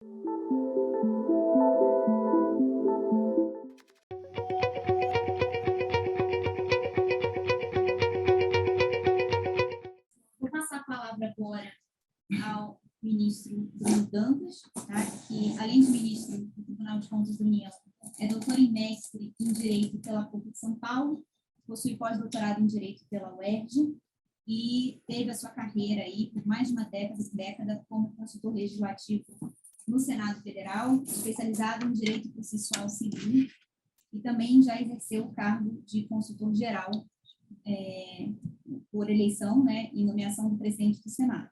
Vou passar a palavra agora ao ministro Bruno Dantas, tá? Que, além de ministro do Tribunal de Contas da União, é doutor em mestre em Direito pela PUC de São Paulo, possui pós-doutorado em Direito pela UERJ e teve a sua carreira aí por mais de uma década como consultor legislativo no Senado Federal, especializado em Direito Processual Civil, e também já exerceu o cargo de consultor geral por eleição, né, e nomeação do presidente do Senado.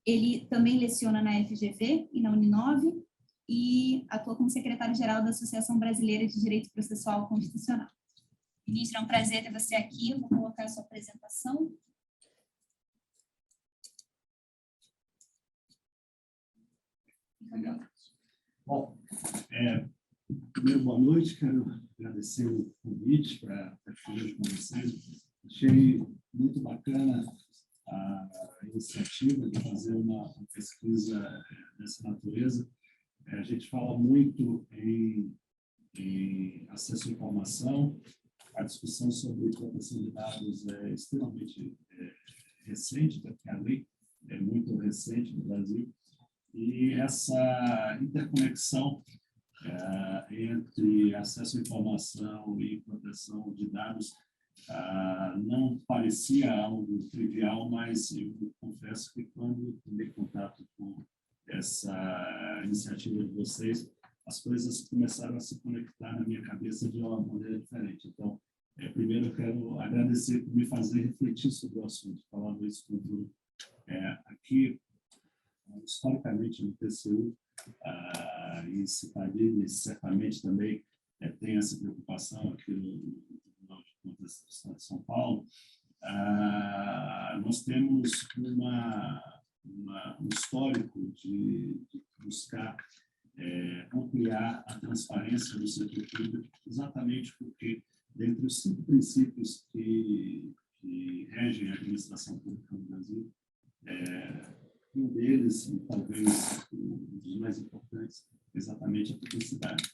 Ele também leciona na FGV e na Uninove e atua como secretário-geral da Associação Brasileira de Direito Processual Constitucional. Ministro, é um prazer ter você aqui. Eu vou colocar a sua apresentação. Obrigado. Bom, primeiro, boa noite. Quero agradecer o convite para estar hoje com vocês. Achei muito bacana a iniciativa de fazer uma pesquisa dessa natureza. A gente fala muito em acesso à informação. A discussão sobre proteção de dados é extremamente recente, porque a lei é muito recente no Brasil. E essa interconexão entre acesso à informação e proteção de dados não parecia algo trivial, mas eu confesso que quando tomei contato com essa iniciativa de vocês, as coisas começaram a se conectar na minha cabeça de uma maneira diferente. Então, primeiro eu quero agradecer por me fazer refletir sobre o assunto, falando isso com o Bruno. Aqui, historicamente, no TCU, e Citadini certamente também tem essa preocupação aqui no Tribunal de Contas do Estado de São Paulo, nós temos um histórico de buscar ampliar a transparência do setor público, exatamente porque, dentre os 5 princípios que regem a administração pública no Brasil, um deles, e talvez um dos mais importantes, é exatamente a publicidade.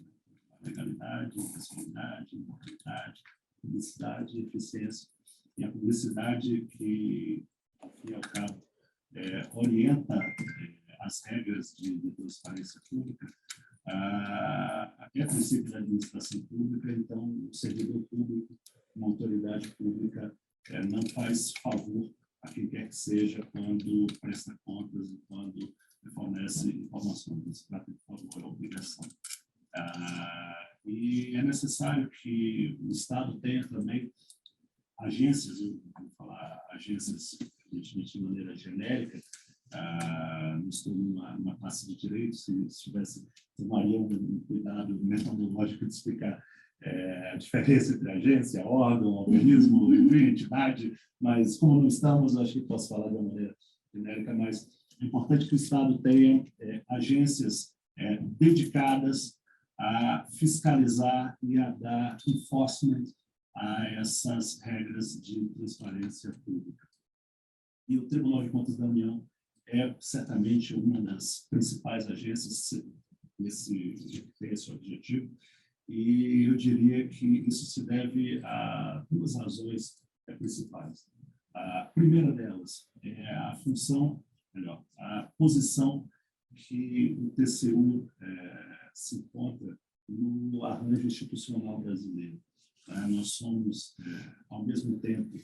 A legalidade, a impessoalidade, a imparcialidade, publicidade e eficiência. E a publicidade que, ao fim e ao cabo, orienta as regras de transparência pública, é princípio da administração pública. Então, o servidor público, uma autoridade pública, não faz favor a quem quer que seja quando presta contas e quando fornece informações. Trata de favor, é obrigação. E é necessário que o Estado tenha também agências, eu vou falar agências, evidentemente, de maneira genérica. Não estou numa classe de direito, se tivesse, tomaria um cuidado metodológico de explicar a diferença entre agência, órgão, organismo, entidade, mas como não estamos, acho que posso falar de uma maneira genérica, mas é importante que o Estado tenha agências dedicadas a fiscalizar e a dar enforcement a essas regras de transparência pública. E o Tribunal de Contas da União é certamente uma das principais agências que tem esse objetivo, e eu diria que isso se deve a 2 razões principais. A primeira delas é a função, melhor, a posição que o TCU se encontra no arranjo institucional brasileiro. Nós somos, ao mesmo tempo,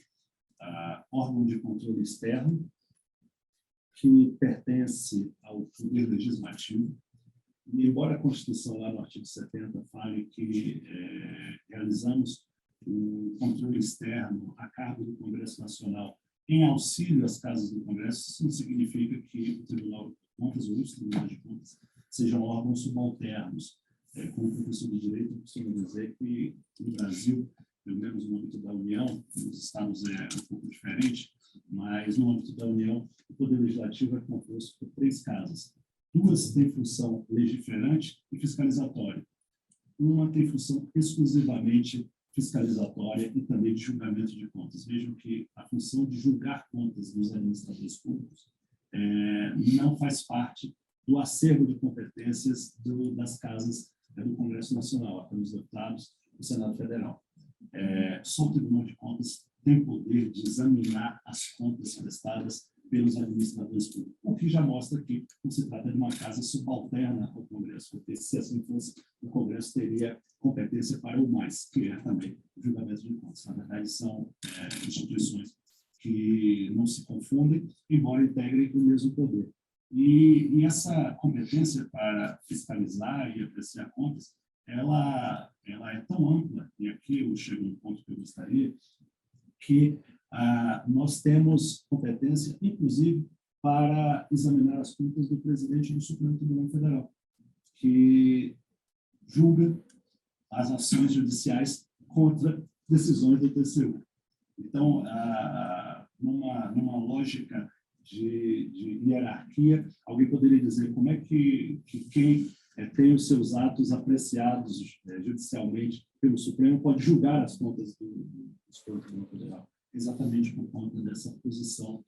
órgão de controle externo, que pertence ao Poder Legislativo, e embora a Constituição, lá no artigo 70, fale que realizamos o controle externo a cargo do Congresso Nacional em auxílio às casas do Congresso, isso não significa que o Tribunal de Contas ou os Tribunais de Contas sejam órgãos subalternos. Como professor de Direito, eu costumo dizer que no Brasil, pelo menos no âmbito da União, nos estados é um pouco diferente, mas no âmbito da União, o Poder Legislativo é composto por 3 casas. 2 têm função legiferante e fiscalizatória. Uma tem função exclusivamente fiscalizatória e também de julgamento de contas. Vejam que a função de julgar contas dos administradores públicos não faz parte do acervo de competências das casas do Congresso Nacional, a Câmara dos Deputados, do Senado Federal. Só o Tribunal de Contas tem poder de examinar as contas prestadas pelos administradores públicos, o que já mostra que não se trata de uma casa subalterna ao Congresso, porque se assim fosse, o Congresso teria competência para o mais, que é também o julgamento de contas. Na verdade, são instituições que não se confundem, embora integrem o mesmo poder. E essa competência para fiscalizar e apreciar contas, ela é tão ampla, e aqui eu chego no ponto que eu gostaria, que nós temos competência, inclusive, para examinar as contas do presidente do Supremo Tribunal Federal, que julga as ações judiciais contra decisões do TCU. Então, numa lógica de hierarquia, alguém poderia dizer como é que quem tem os seus atos apreciados judicialmente pelo Supremo pode julgar as contas do Supremo Tribunal Federal, exatamente por conta dessa posição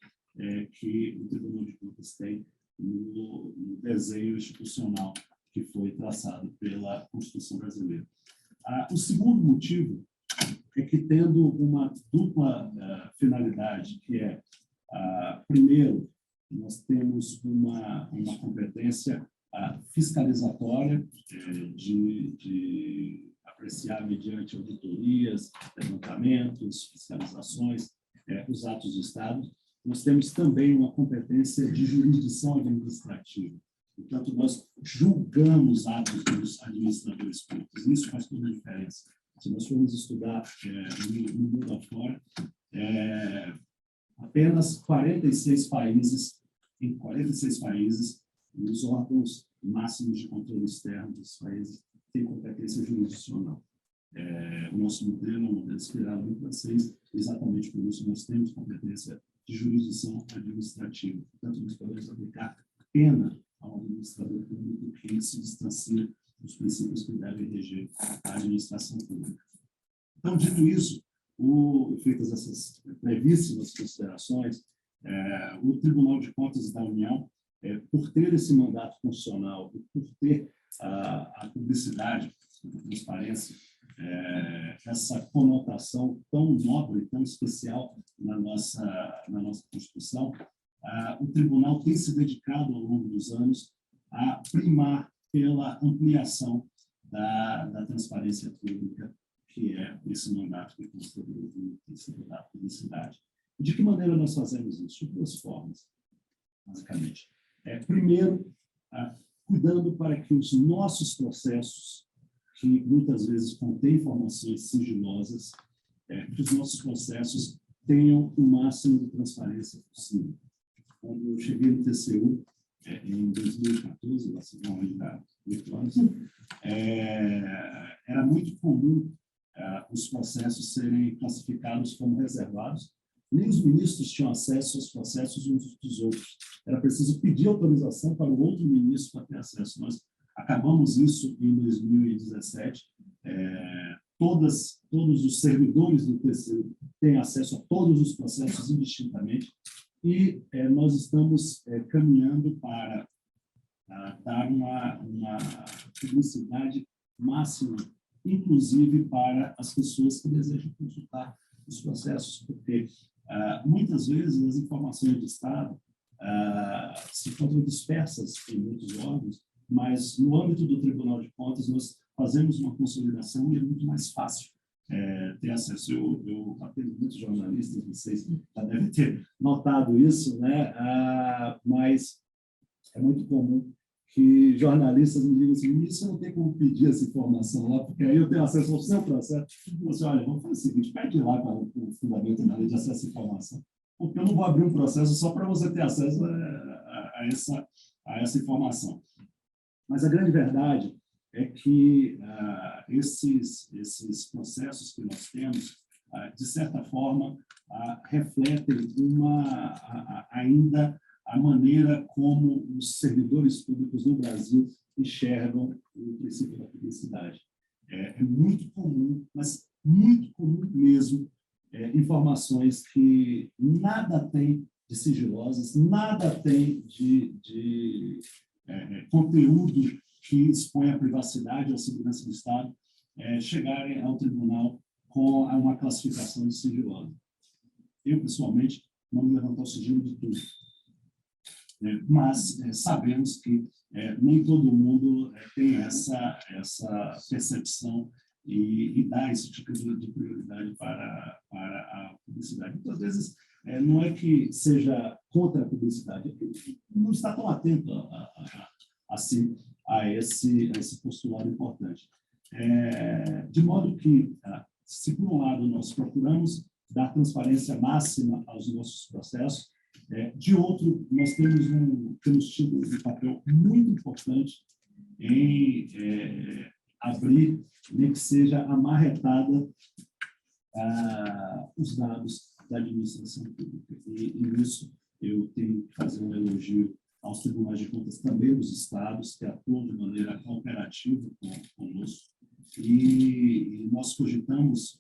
que o Tribunal de Contas tem no desenho institucional que foi traçado pela Constituição brasileira. O segundo motivo é que, tendo uma dupla finalidade, que é, primeiro, nós temos uma competência fiscalizatória de apreciar, mediante auditorias, levantamentos, fiscalizações, os atos do Estado. Nós temos também uma competência de jurisdição administrativa. Portanto, nós julgamos atos dos administradores públicos. Isso faz toda a diferença. Se nós formos estudar no mundo afora, apenas 46 países, em 46 países, os órgãos máximos de controle externo dos países têm competência jurisdicional. O nosso modelo é um modelo inspirado no francês, exatamente por isso nós temos competência de jurisdição administrativa. Portanto, nós podemos aplicar pena ao administrador público que se distancia dos princípios que devem reger a administração pública. Então, dito isso, feitas essas brevíssimas considerações, o Tribunal de Contas da União, por ter esse mandato constitucional, por ter a publicidade, a transparência, essa conotação tão nobre, tão especial na nossa Constituição, o Tribunal tem se dedicado ao longo dos anos a primar pela ampliação da transparência pública, que é esse mandato que consta da publicidade. De que maneira nós fazemos isso? De duas formas, basicamente. Primeiro, cuidando para que os nossos processos, que muitas vezes contêm informações sigilosas, que os nossos processos tenham o máximo de transparência possível. Quando eu cheguei no TCU, em 2014, lá se vão ainda 8 anos, era muito comum os processos serem classificados como reservados. Nem os ministros tinham acesso aos processos uns dos outros. Era preciso pedir autorização para o outro ministro para ter acesso. Nós acabamos isso em 2017. Todos os servidores do TCU têm acesso a todos os processos indistintamente. E nós estamos caminhando para dar uma publicidade máxima, inclusive para as pessoas que desejam consultar os processos, porque muitas vezes as informações do Estado se encontram dispersas em muitos órgãos, mas no âmbito do Tribunal de Contas nós fazemos uma consolidação e é muito mais fácil ter acesso. Eu atendo muitos jornalistas, vocês já devem ter notado isso, né? Mas é muito comum que jornalistas me digam assim: ministro, não tem como pedir essa informação lá, porque aí eu tenho acesso ao seu processo. Eu disse: olha, vamos fazer o seguinte, pede lá para o fundamento da lei de acesso à informação, porque eu não vou abrir um processo só para você ter acesso a essa informação. Mas a grande verdade é que esses processos que nós temos, de certa forma, refletem ainda a maneira como os servidores públicos no Brasil enxergam o princípio da publicidade. É muito comum, mas muito comum mesmo, informações que nada tem de sigilosas, nada tem de conteúdo que expõe a privacidade ou a segurança do Estado chegarem ao tribunal com uma classificação de sigilosa. Eu, pessoalmente, não me levanto ao sigilo de tudo. Mas sabemos que nem todo mundo tem essa percepção e dá esse tipo de prioridade para a publicidade. Muitas vezes, não é que seja contra a publicidade, é que não está tão atento assim a esse postulado importante. De modo que, se por um lado nós procuramos dar transparência máxima aos nossos processos, de outro, nós temos tido um papel muito importante em abrir, nem que seja amarretada, os dados da administração pública. E nisso eu tenho que fazer um elogio aos tribunais de contas também dos estados, que atuam de maneira cooperativa conosco. E nós cogitamos,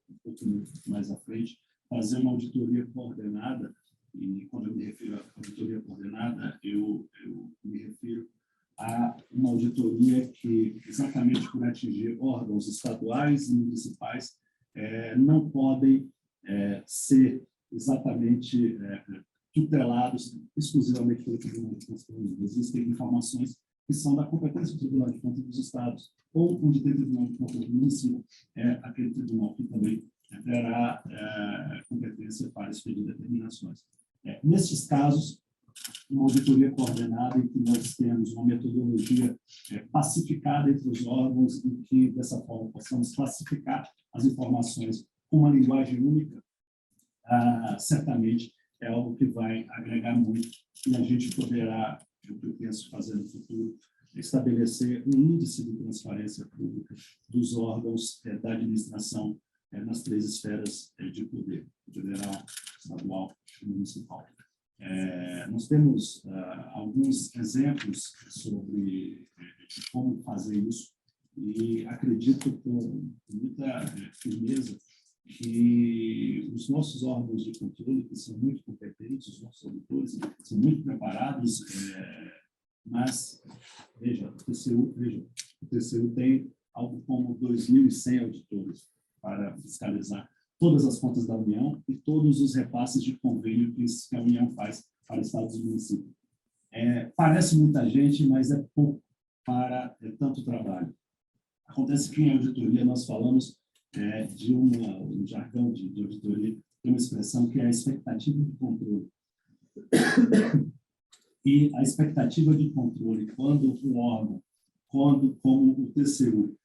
um pouco mais à frente, fazer uma auditoria coordenada. E quando eu me refiro à auditoria coordenada, eu me refiro a uma auditoria que, exatamente por atingir órgãos estaduais e municipais, não podem ser exatamente tutelados exclusivamente pelo Tribunal de Contas. Existem informações que são da competência do Tribunal de Contas dos estados, ou onde tem Tribunal de Contas do município, aquele tribunal que também terá competência para expedir determinações. Nesses casos, uma auditoria coordenada em que nós temos uma metodologia pacificada entre os órgãos, em que, dessa forma, possamos classificar as informações com uma linguagem única, certamente é algo que vai agregar muito e a gente poderá, o que eu penso fazer no futuro, estabelecer um índice de transparência pública dos órgãos da administração nas 3 esferas de poder, federal, estadual e municipal. Nós temos alguns exemplos sobre como fazer isso e acredito com muita firmeza que os nossos órgãos de controle, que são muito competentes, os nossos auditores são muito preparados, mas, veja, o TCU tem algo como 2.100 auditores para fiscalizar todas as contas da União e todos os repasses de convênio que a União faz para estados e municípios. Parece muita gente, mas é pouco para tanto trabalho. Acontece que em auditoria nós falamos de um jargão de auditoria, tem uma expressão que é a expectativa de controle. E a expectativa de controle, quando o órgão, como o TCU,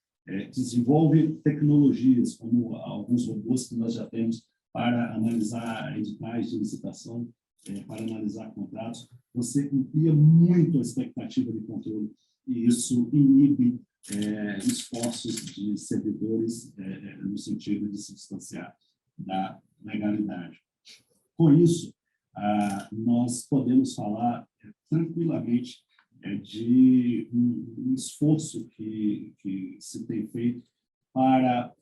desenvolve tecnologias, como alguns robôs que nós já temos para analisar editais de licitação, para analisar contratos, você amplia muito a expectativa de controle e isso inibe esforços de servidores no sentido de se distanciar da legalidade. Com isso, nós podemos falar tranquilamente de um esforço que se tem feito para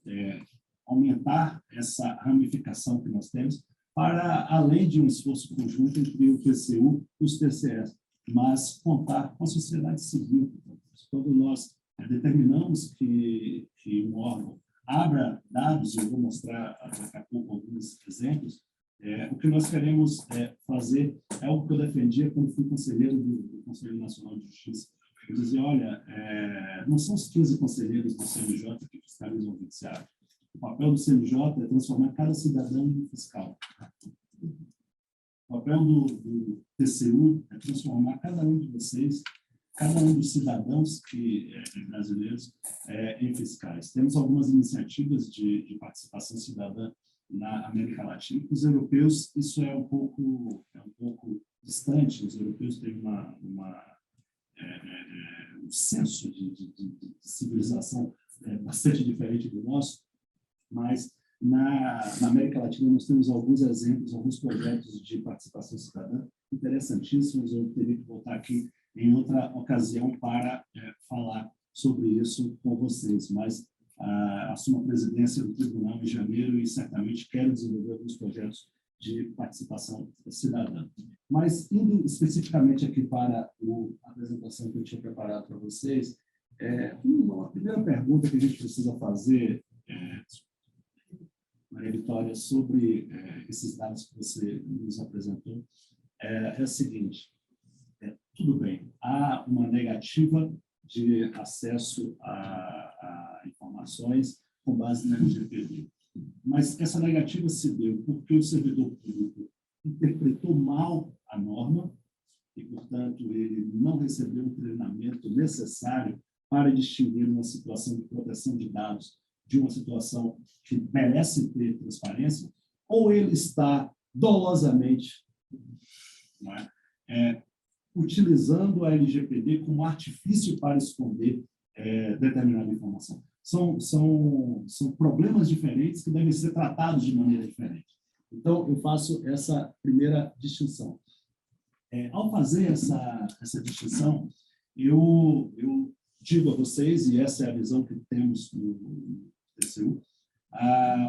aumentar essa ramificação que nós temos, para além de um esforço conjunto entre o TCU e os TCS, mas contar com a sociedade civil. Quando nós determinamos que um órgão abra dados, eu vou mostrar daqui a pouco alguns exemplos, o que nós queremos fazer é algo que eu defendia quando fui conselheiro do Conselho Nacional de Justiça. Eu dizia, olha, não são os 15 conselheiros do CNJ que fiscalizam o judiciário. O papel do CNJ é transformar cada cidadão em fiscal. O papel do TCU é transformar cada um de vocês, cada um dos cidadãos brasileiros em fiscais. Temos algumas iniciativas de participação cidadã na América Latina. Os europeus, isso é um pouco distante. Os europeus têm um senso de civilização bastante diferente do nosso, mas na América Latina nós temos alguns exemplos, alguns projetos de participação cidadã interessantíssimos. Eu teria que voltar aqui em outra ocasião para falar sobre isso com vocês, mas assumo a presidência do tribunal em janeiro e certamente quero desenvolver alguns projetos de participação cidadã. Mas, indo especificamente aqui para a apresentação que eu tinha preparado para vocês, uma primeira pergunta que a gente precisa fazer, Maria Vitória, sobre esses dados que você nos apresentou, é a seguinte: tudo bem, há uma negativa de acesso a informações com base na LGPD, mas essa negativa se deu porque o servidor público interpretou mal a norma e, portanto, ele não recebeu o treinamento necessário para distinguir uma situação de proteção de dados de uma situação que merece ter transparência, ou ele está dolosamente, não é, utilizando a LGPD como artifício para esconder determinada informação. São problemas diferentes que devem ser tratados de maneira diferente. Então, eu faço essa primeira distinção. Ao fazer essa distinção, eu digo a vocês, e essa é a visão que temos no TCU,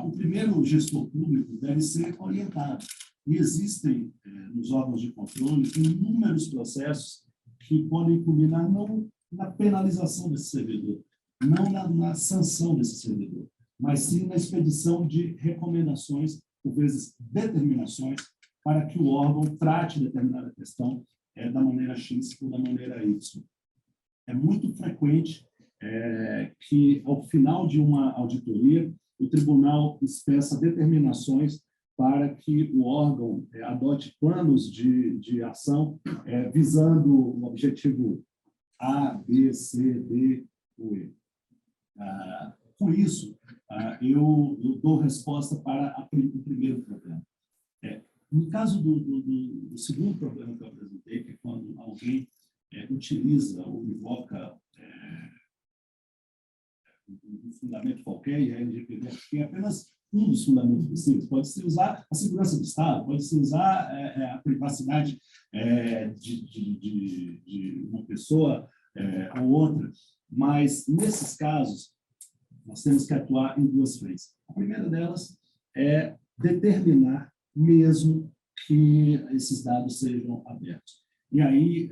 o primeiro gestor público deve ser orientado. E existem, nos órgãos de controle, inúmeros processos que podem culminar não na penalização desse servidor, não na sanção desse servidor, mas sim na expedição de recomendações, por vezes determinações, para que o órgão trate determinada questão da maneira X ou da maneira Y. É muito frequente que, ao final de uma auditoria, o tribunal expressa determinações para que o órgão adote planos de ação visando o objetivo A, B, C, D ou E. Com isso, eu dou resposta para o primeiro problema. No caso do segundo problema que eu apresentei, que é quando alguém utiliza ou invoca um fundamento qualquer, e a LGPD tem apenas um dos fundamentos possíveis. Pode-se usar a segurança do Estado, pode-se usar a privacidade de uma pessoa ou outra, mas, nesses casos, nós temos que atuar em duas frentes. A primeira delas é determinar mesmo que esses dados sejam abertos. E aí,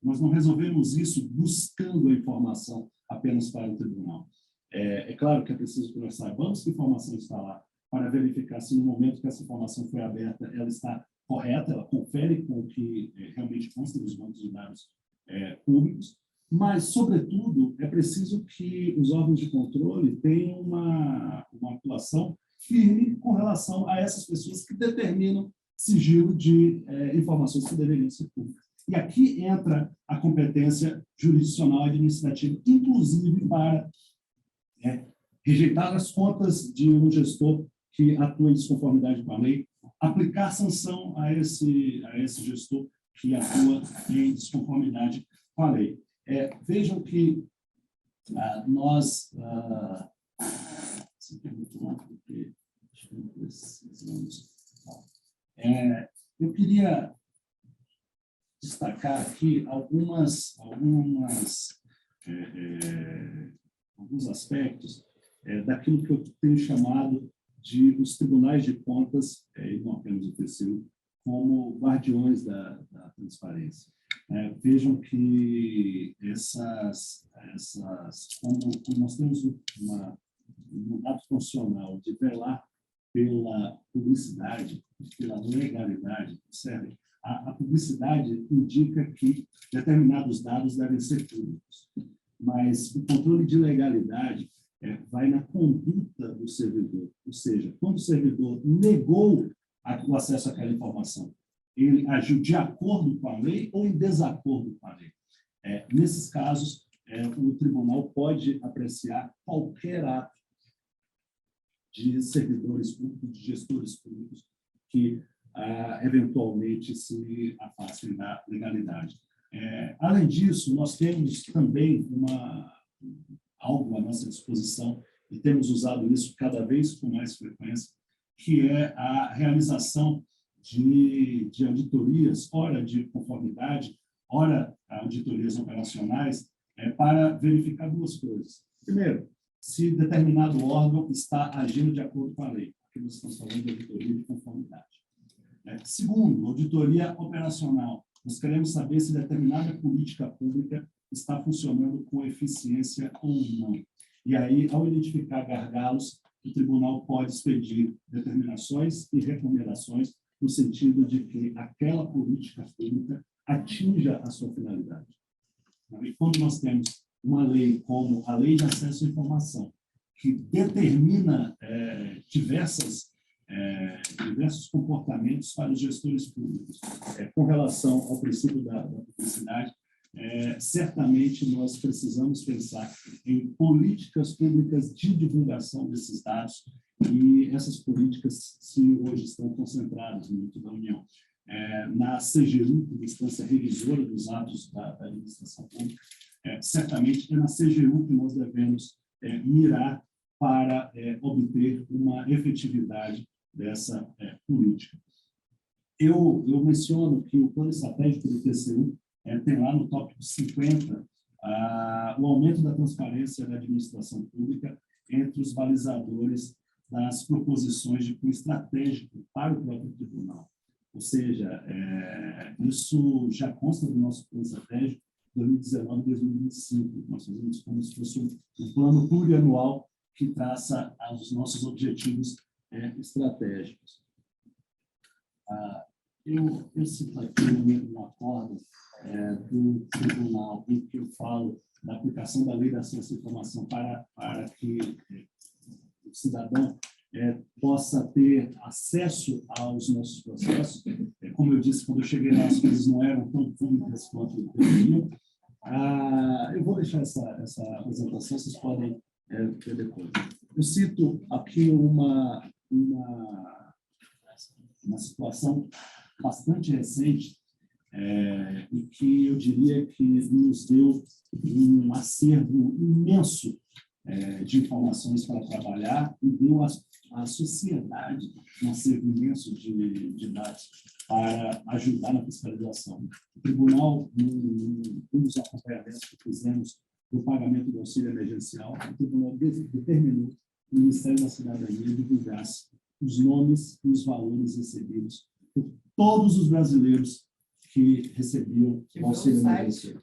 nós não resolvemos isso buscando a informação apenas para o tribunal. É claro que é preciso que nós saibamos que informação está lá, para verificar se no momento que essa informação foi aberta, ela está correta, ela confere com o que realmente consta nos bancos de dados públicos, mas, sobretudo, é preciso que os órgãos de controle tenham uma atuação firme com relação a essas pessoas que determinam sigilo de informações que deveriam ser públicas. E aqui entra a competência jurisdicional e administrativa, inclusive para rejeitar as contas de um gestor que atua em desconformidade com a lei, aplicar sanção a esse gestor que atua em desconformidade com a lei. Vejam que nós... isso aqui é muito longo, porque acho que não precisamos... eu queria destacar aqui alguns aspectos daquilo que eu tenho chamado de os tribunais de contas, e não apenas o TCU, como guardiões da transparência. Vejam que como nós temos um ato funcional de velar pela publicidade, pela legalidade, certo? A publicidade indica que determinados dados devem ser públicos, mas o controle de legalidade vai na conduta do servidor, ou seja, quando o servidor negou o acesso àquela informação, ele agiu de acordo com a lei ou em desacordo com a lei. Nesses casos, o tribunal pode apreciar qualquer ato de servidores públicos, de gestores públicos, que eventualmente se afastem da legalidade. Além disso, nós temos também algo à nossa disposição, e temos usado isso cada vez com mais frequência, que é a realização de auditorias, ora de conformidade, ora auditorias operacionais, para verificar duas coisas. Primeiro, se determinado órgão está agindo de acordo com a lei. Aqui nós estamos falando de auditoria de conformidade. Segundo, auditoria operacional. Nós queremos saber se determinada política pública está funcionando com eficiência ou não. E aí, ao identificar gargalos, o tribunal pode expedir determinações e recomendações no sentido de que aquela política pública atinja a sua finalidade. E quando nós temos uma lei como a Lei de Acesso à Informação, que determina diversos comportamentos para os gestores públicos com relação ao princípio da publicidade, certamente nós precisamos pensar em políticas públicas de divulgação desses dados, e essas políticas, se hoje estão concentradas no âmbito da União, na CGU, instância revisora dos atos da administração pública, certamente é na CGU que nós devemos mirar para obter uma efetividade dessa política. Eu menciono que o plano estratégico do TCU tem lá no tópico 50 o aumento da transparência da administração pública entre os balizadores das proposições de cunho estratégico para o próprio tribunal. Ou seja, isso já consta do nosso plano estratégico 2019-2025. Nós fazemos como se fosse um plano plurianual que traça os nossos objetivos estratégicos. Eu cito aqui um acordo do tribunal em que eu falo da aplicação da Lei de Acesso à Informação para que o cidadão possa ter acesso aos nossos processos. Como eu disse, quando eu cheguei lá, as coisas não eram tão públicas quanto deveriam. Eu vou deixar essa apresentação, vocês podem ver depois. Eu cito aqui uma situação bastante recente e que eu diria que nos deu um acervo imenso de informações para trabalhar e deu à sociedade um acervo imenso de dados para ajudar na fiscalização. O tribunal, um dos acompanhamentos que fizemos do pagamento do auxílio emergencial, o tribunal determinou que o Ministério da Cidadania divulgasse os nomes e os valores recebidos por todos os brasileiros que recebiam o auxílio emergencial.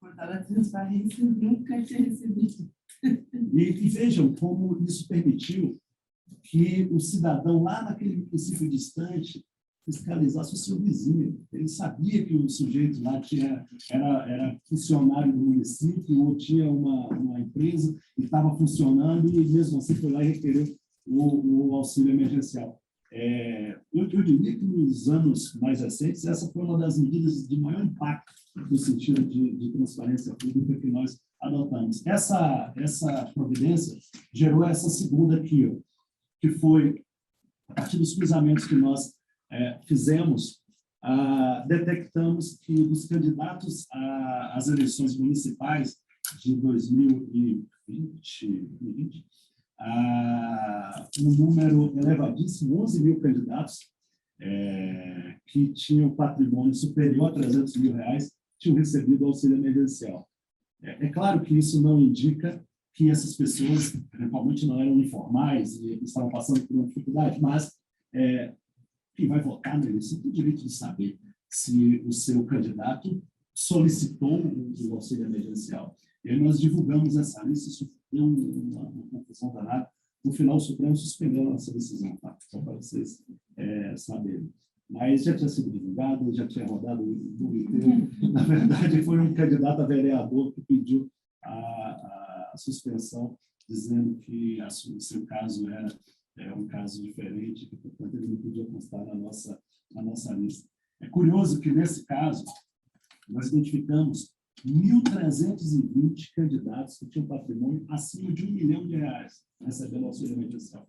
Portal da Transparência nunca tinha recebido. E vejam como isso permitiu que o cidadão, lá naquele município distante, fiscalizasse o seu vizinho. Ele sabia que o sujeito lá era funcionário do município ou tinha uma empresa e estava funcionando, e mesmo assim foi lá e requereu o auxílio emergencial. Eu diria que nos anos mais recentes, essa foi uma das medidas de maior impacto no sentido de transparência pública que nós adotamos. Essa providência gerou essa segunda aqui, ó, que foi, a partir dos cruzamentos que nós fizemos, detectamos que os candidatos às eleições municipais de 2020, um número elevadíssimo, 11 mil candidatos que tinham patrimônio superior a R$300 mil, tinham recebido auxílio emergencial. É claro que isso não indica que essas pessoas, eventualmente, não eram informais e estavam passando por uma dificuldade, mas quem vai votar na eleição tem o direito de saber se o seu candidato solicitou o auxílio emergencial. E aí nós divulgamos essa lista, isso deu uma confusão danada. No final, o Supremo suspendeu a nossa decisão, tá? Só para vocês saberem. Mas já tinha sido divulgado, já tinha rodado o mundo inteiro. Na verdade, foi um candidato a vereador que pediu a suspensão, dizendo que o seu caso era um caso diferente, que, portanto, ele não podia constar na nossa lista. É curioso que, nesse caso, nós identificamos 1.320 candidatos que tinham patrimônio acima de R$1 milhão recebendo auxílio emergencial.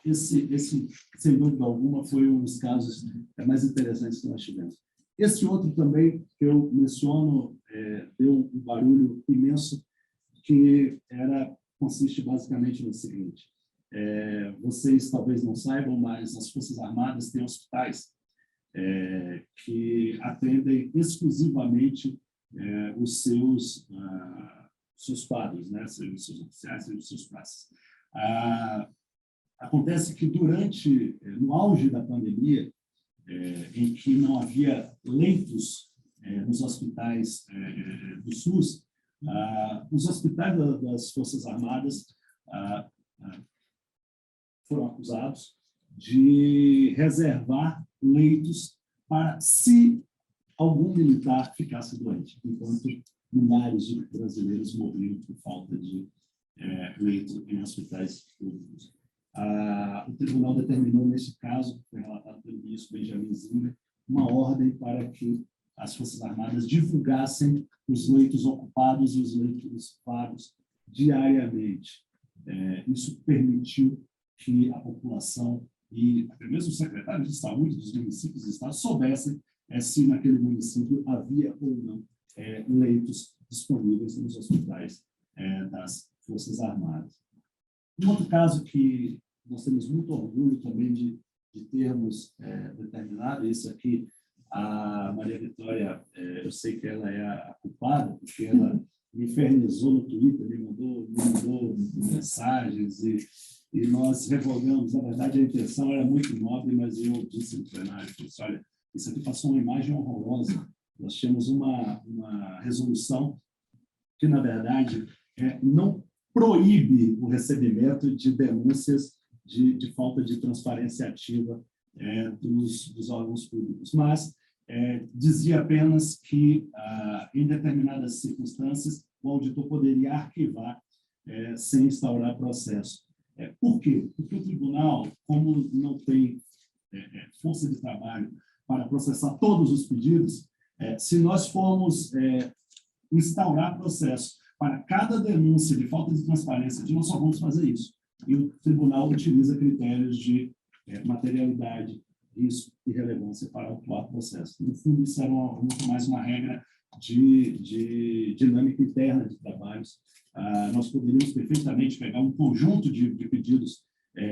Esse, sem dúvida alguma, foi um dos casos mais interessantes que nós tivemos. Esse outro também, que eu menciono, deu um barulho imenso, que consiste basicamente no seguinte: vocês talvez não saibam, mas as Forças Armadas têm hospitais que atendem exclusivamente os seus quadros, né? Seus oficiais, os seus praças. Acontece que no auge da pandemia, em que não havia leitos nos hospitais do SUS, os hospitais das Forças Armadas foram acusados de reservar leitos para se algum militar ficasse doente, enquanto milhares de brasileiros morriam por falta de leito em hospitais públicos. O tribunal determinou, neste caso, foi relatado pelo ministro Benjamin Zimmer, uma ordem para que as Forças Armadas divulgassem os leitos ocupados e os leitos vagos diariamente. Isso permitiu que a população e até mesmo os secretários de saúde dos municípios e estados soubessem se naquele município havia ou não leitos disponíveis nos hospitais das Forças Armadas. Um outro caso que nós temos muito orgulho também de termos determinado, isso aqui, a Maria Vitória, eu sei que ela é a culpada, porque ela me infernizou no Twitter, me mandou mensagens e nós revogamos. Na verdade, a intenção era muito nobre, mas eu disse no plenário, olha, isso aqui passou uma imagem horrorosa. Nós tínhamos uma resolução que, na verdade, não proíbe o recebimento de denúncias de falta de transparência ativa dos órgãos públicos, mas dizia apenas que, em determinadas circunstâncias, o auditor poderia arquivar sem instaurar processo. Por quê? Porque o tribunal, como não tem força de trabalho para processar todos os pedidos, se nós formos instaurar processo para cada denúncia de falta de transparência, nós só vamos fazer isso. E o tribunal utiliza critérios de materialidade, risco e relevância para autuar processo. No fundo, isso era muito mais uma regra de dinâmica interna de trabalhos. Nós poderíamos perfeitamente pegar um conjunto de pedidos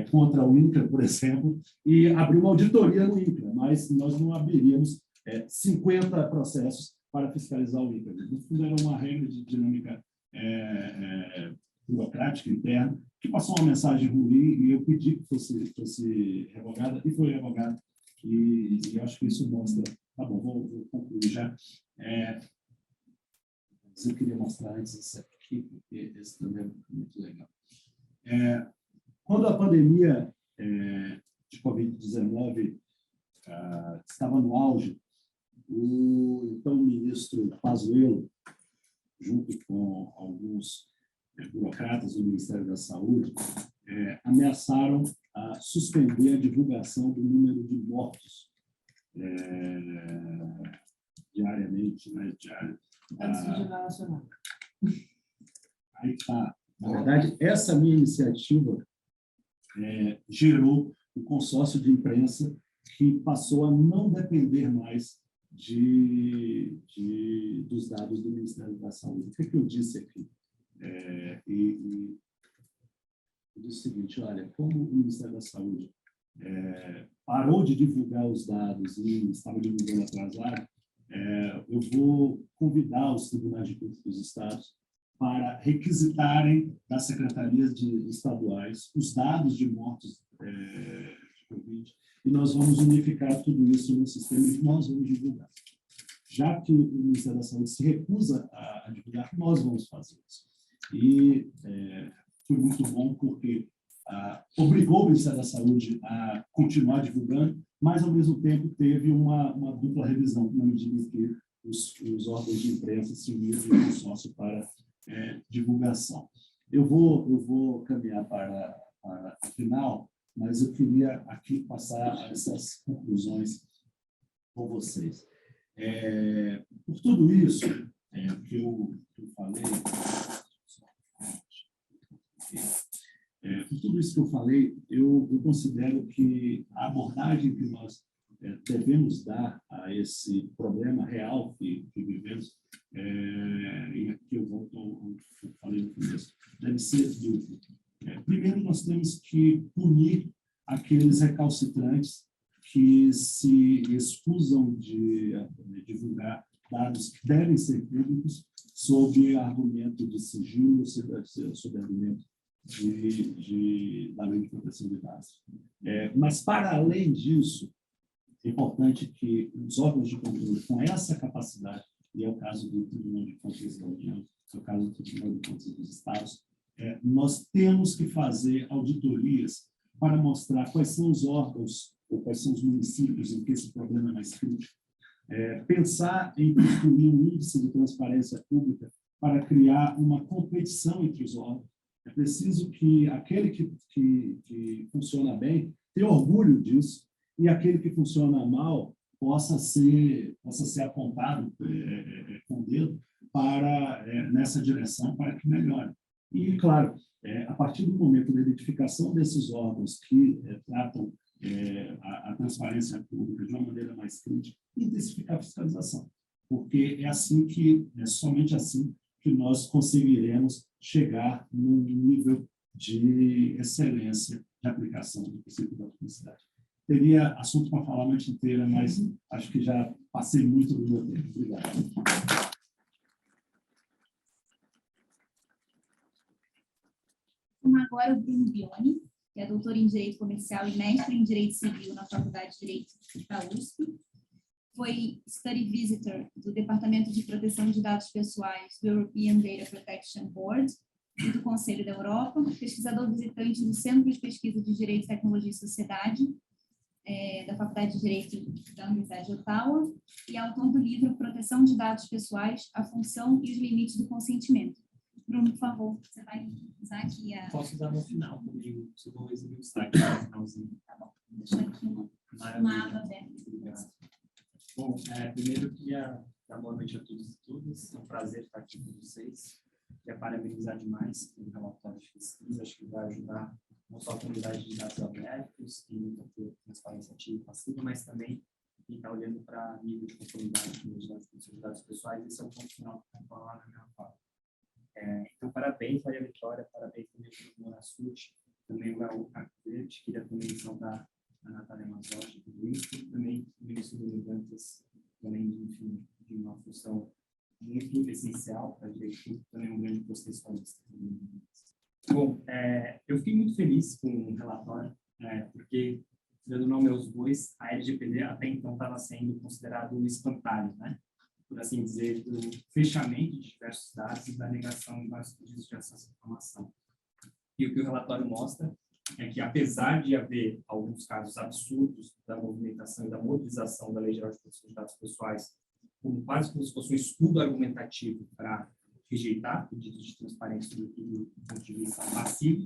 contra o INCRA, por exemplo, e abrir uma auditoria no INCRA, mas nós não abriríamos 50 processos para fiscalizar o INCRA. No fundo, era uma regra de dinâmica burocrática interna, que passou uma mensagem ruim e eu pedi que fosse revogada, e foi revogada. E acho que isso mostra... Tá bom, vou concluir já. Mas eu queria mostrar antes isso aqui, porque esse também é muito legal. Quando a pandemia de Covid-19 estava no auge, o então ministro Pazuello, junto com alguns burocratas do Ministério da Saúde, ameaçaram suspender a divulgação do número de mortos diariamente, né? Aí tá. Na verdade, essa minha iniciativa gerou um consórcio de imprensa que passou a não depender mais dos dados do Ministério da Saúde. O que eu disse aqui? Eu disse o seguinte, olha, como o Ministério da Saúde parou de divulgar os dados e estava divulgando atrasado, eu vou convidar os tribunais de contas dos estados para requisitarem das secretarias estaduais os dados de mortos de Covid, e nós vamos unificar tudo isso no sistema e nós vamos divulgar. Já que o Ministério da Saúde se recusa a divulgar, nós vamos fazer isso. E foi muito bom porque obrigou o Ministério da Saúde a continuar divulgando, mas, ao mesmo tempo, teve uma dupla revisão, na medida em que os órgãos de imprensa se uniram em consórcio para divulgação. Eu vou caminhar para o final, mas eu queria aqui passar essas conclusões com vocês. Por tudo isso que eu falei, por tudo isso que eu falei, eu considero que a abordagem que nós devemos dar a esse problema real que vivemos, e aqui eu volto ao que eu falei no começo, deve ser duplo. Primeiro, nós temos que punir aqueles recalcitrantes que se excusam de divulgar dados que devem ser públicos sob argumento de sigilo, sob argumento da Lei de Proteção de Dados. Mas, para além disso, é importante que os órgãos de controle com essa capacidade, e é o caso do Tribunal de Contas da União, é o caso do Tribunal de Contas dos Estados, nós temos que fazer auditorias para mostrar quais são os órgãos ou quais são os municípios em que esse problema é mais crítico. Pensar em construir um índice de transparência pública para criar uma competição entre os órgãos. É preciso que aquele que funciona bem tenha orgulho disso e aquele que funciona mal possa ser apontado com o dedo nessa direção para que melhore. E, claro, a partir do momento da identificação desses órgãos que tratam a transparência pública de uma maneira mais crítica, intensificar a fiscalização, porque somente assim que nós conseguiremos chegar num nível de excelência de aplicação do princípio da publicidade. Teria assunto para falar a noite inteira, mas acho que já passei muito do meu tempo. Obrigado. Agora o Bruno Bioni, que é doutor em Direito Comercial e mestre em Direito Civil na Faculdade de Direito da USP. Foi Study Visitor do Departamento de Proteção de Dados Pessoais do European Data Protection Board e do Conselho da Europa, pesquisador visitante do Centro de Pesquisa de Direito, Tecnologia e Sociedade, da Faculdade de Direito da Universidade de Ottawa, e autor do livro Proteção de Dados Pessoais, a Função e os Limites do Consentimento. Bruno, por favor, você vai usar aqui a... Posso usar no final comigo, se eu vou exibir o destaque no finalzinho. Tá bom, deixa aqui uma aba aberta. Obrigado. Bom, primeiro eu queria dar boa noite a todos e todas. É um prazer estar aqui com vocês. Queria parabenizar demais pelo relatório de pesquisa. Acho que vai ajudar não só a comunidade de dados abertos, que luta por transparência ativa e passiva, mas também quem está olhando para nível de conformidade com os dados pessoais. Esse é o ponto final que eu vou falar na minha fala. Então, parabéns, Maria Vitória, parabéns também para o Morassuti, também o Raul Cacete, queria também menção da Natália Mazotti, e também o ministro do Dantas, também, enfim, de uma função muito essencial para a direito, também um grande processualista. Bom, eu fiquei muito feliz com o relatório, porque, dando nome aos bois, a LGPD até então estava sendo considerado um espantalho, né? Por assim dizer, do fechamento de diversos dados e da negação de vários pedidos de acesso à informação. E o que o relatório mostra é que, apesar de haver alguns casos absurdos da movimentação e da mobilização da Lei Geral de Proteção de Dados Pessoais, quase como se fosse um escudo argumentativo para rejeitar pedidos de transparência do ponto de vista passivo,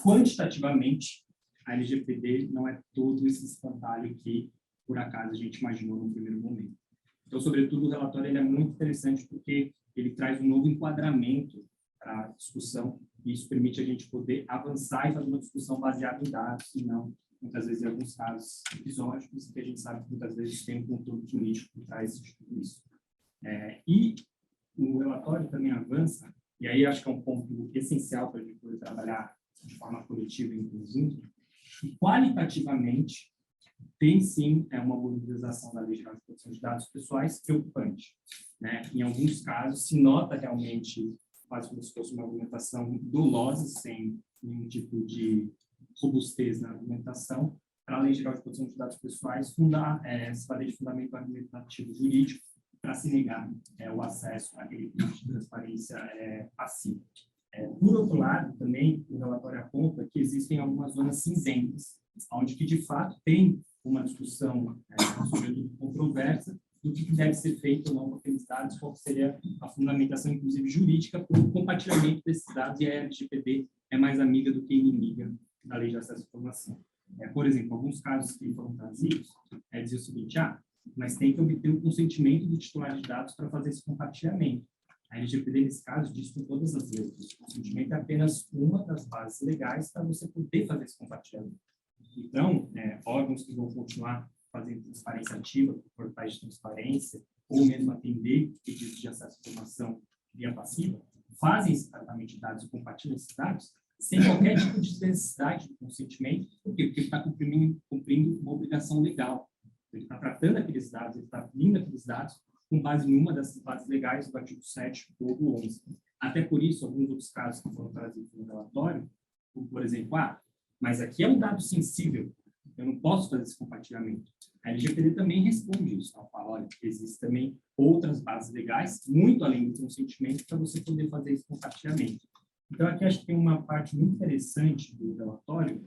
quantitativamente, a LGPD não é todo esse espantalho que, por acaso, a gente imaginou no primeiro momento. Então, sobretudo, o relatório ele é muito interessante porque ele traz um novo enquadramento para a discussão e isso permite a gente poder avançar e fazer uma discussão baseada em dados e não, muitas vezes, em alguns casos episódicos, que a gente sabe que muitas vezes tem um contorno jurídico por trás de tudo isso. E o relatório também avança, e aí acho que é um ponto essencial para a gente poder trabalhar de forma coletiva e em conjunto, e qualitativamente tem sim uma mobilização da Lei Geral de Proteção de Dados Pessoais preocupante, né? Em alguns casos se nota realmente quase como se fosse uma argumentação dolosa, sem nenhum tipo de robustez na argumentação, para a Lei Geral de Proteção de Dados Pessoais se valer de fundamento argumentativo jurídico para se negar o acesso àquele tipo de transparência passiva. Por outro lado, também, o relatório aponta que existem algumas zonas cinzentas, onde que, de fato, tem uma discussão, sobretudo controversa, do que deve ser feito ou não com aqueles dados, qual seria a fundamentação, inclusive, jurídica para o compartilhamento desses dados, e a LGPD é mais amiga do que inimiga da Lei de Acesso à Informação. Por exemplo, alguns casos que foram trazidos, dizia o seguinte, mas tem que obter o consentimento do titular de dados para fazer esse compartilhamento. A LGPD, nesse caso, diz com todas as letras. O consentimento é apenas uma das bases legais para você poder fazer esse compartilhamento. Então, órgãos que vão continuar fazendo transparência ativa, portais de transparência, ou mesmo atender pedidos de acesso à informação via passiva, fazem esse tratamento de dados e compartilham esses dados sem qualquer tipo de necessidade de consentimento. Por quê? Porque ele está cumprindo uma obrigação legal. Ele está tratando aqueles dados, ele está vindo aqueles dados com base em uma dessas bases legais do artigo 7 ou do 11. Até por isso, alguns outros casos que foram trazidos no relatório, como, por exemplo, mas aqui é um dado sensível, eu não posso fazer esse compartilhamento. A LGPD também responde isso. Ela fala, olha, existem também outras bases legais, muito além do consentimento, para você poder fazer esse compartilhamento. Então, aqui acho que tem uma parte muito interessante do relatório,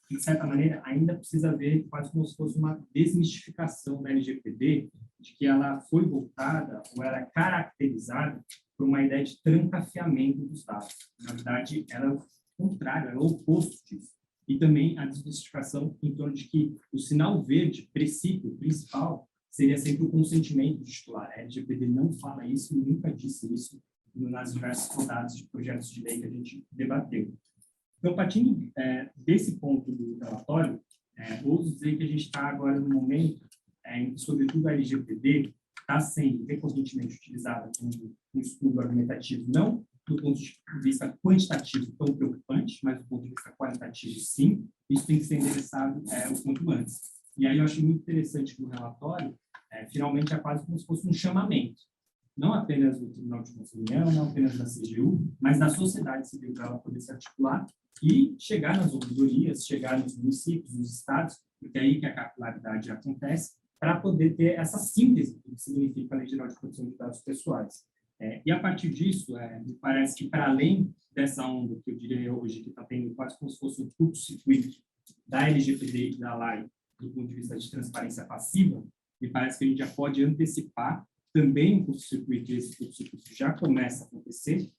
que, de certa maneira, ainda precisa ver quase como se fosse uma desmistificação da LGPD, de que ela foi voltada, ou ela é caracterizada por uma ideia de trancafiamento dos dados. Na verdade, ela é o contrário, ela é o oposto disso. E também a desmistificação em torno de que o sinal verde, princípio principal, seria sempre o consentimento do titular. A LGPD não fala isso, nunca disse isso nas diversas rodadas de projetos de lei que a gente debateu. Então, partindo desse ponto do relatório, ouso dizer que a gente está agora no momento, sobretudo a LGPD, está sendo recorrentemente utilizada como um estudo argumentativo, não do ponto de vista quantitativo tão preocupante, mas do ponto de vista qualitativo, sim. Isso tem que ser endereçado o quanto antes. E aí eu acho muito interessante que no relatório, finalmente, é quase como se fosse um chamamento. Não apenas do Tribunal de Contas da União, não apenas da CGU, mas da sociedade civil, para ela poder se articular e chegar nas ouvidorias, chegar nos municípios, nos estados, porque é aí que a capilaridade acontece, para poder ter essa síntese do que significa a Lei Geral de Proteção de Dados Pessoais. E a partir disso, me parece que, para além dessa onda que eu diria hoje, que está tendo quase como se fosse um curto-circuito da LGPD e da LAI, do ponto de vista de transparência passiva, me parece que a gente já pode antecipar também um curto-circuito, e esse curto-circuito já começa a acontecer,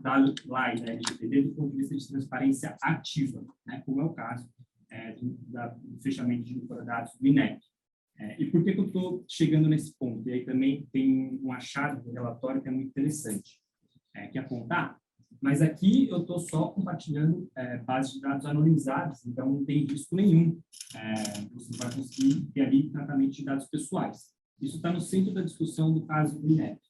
da LAI e da LGPD, do ponto de vista de transparência ativa, né, como é o caso do fechamento de dados do INEP. E por que eu estou chegando nesse ponto? E aí também tem um achado do relatório que é muito interessante, que é apontar, mas aqui eu estou só compartilhando bases de dados anonimizadas, então não tem risco nenhum. Você vai conseguir ter ali tratamento de dados pessoais. Isso está no centro da discussão do caso do INEP.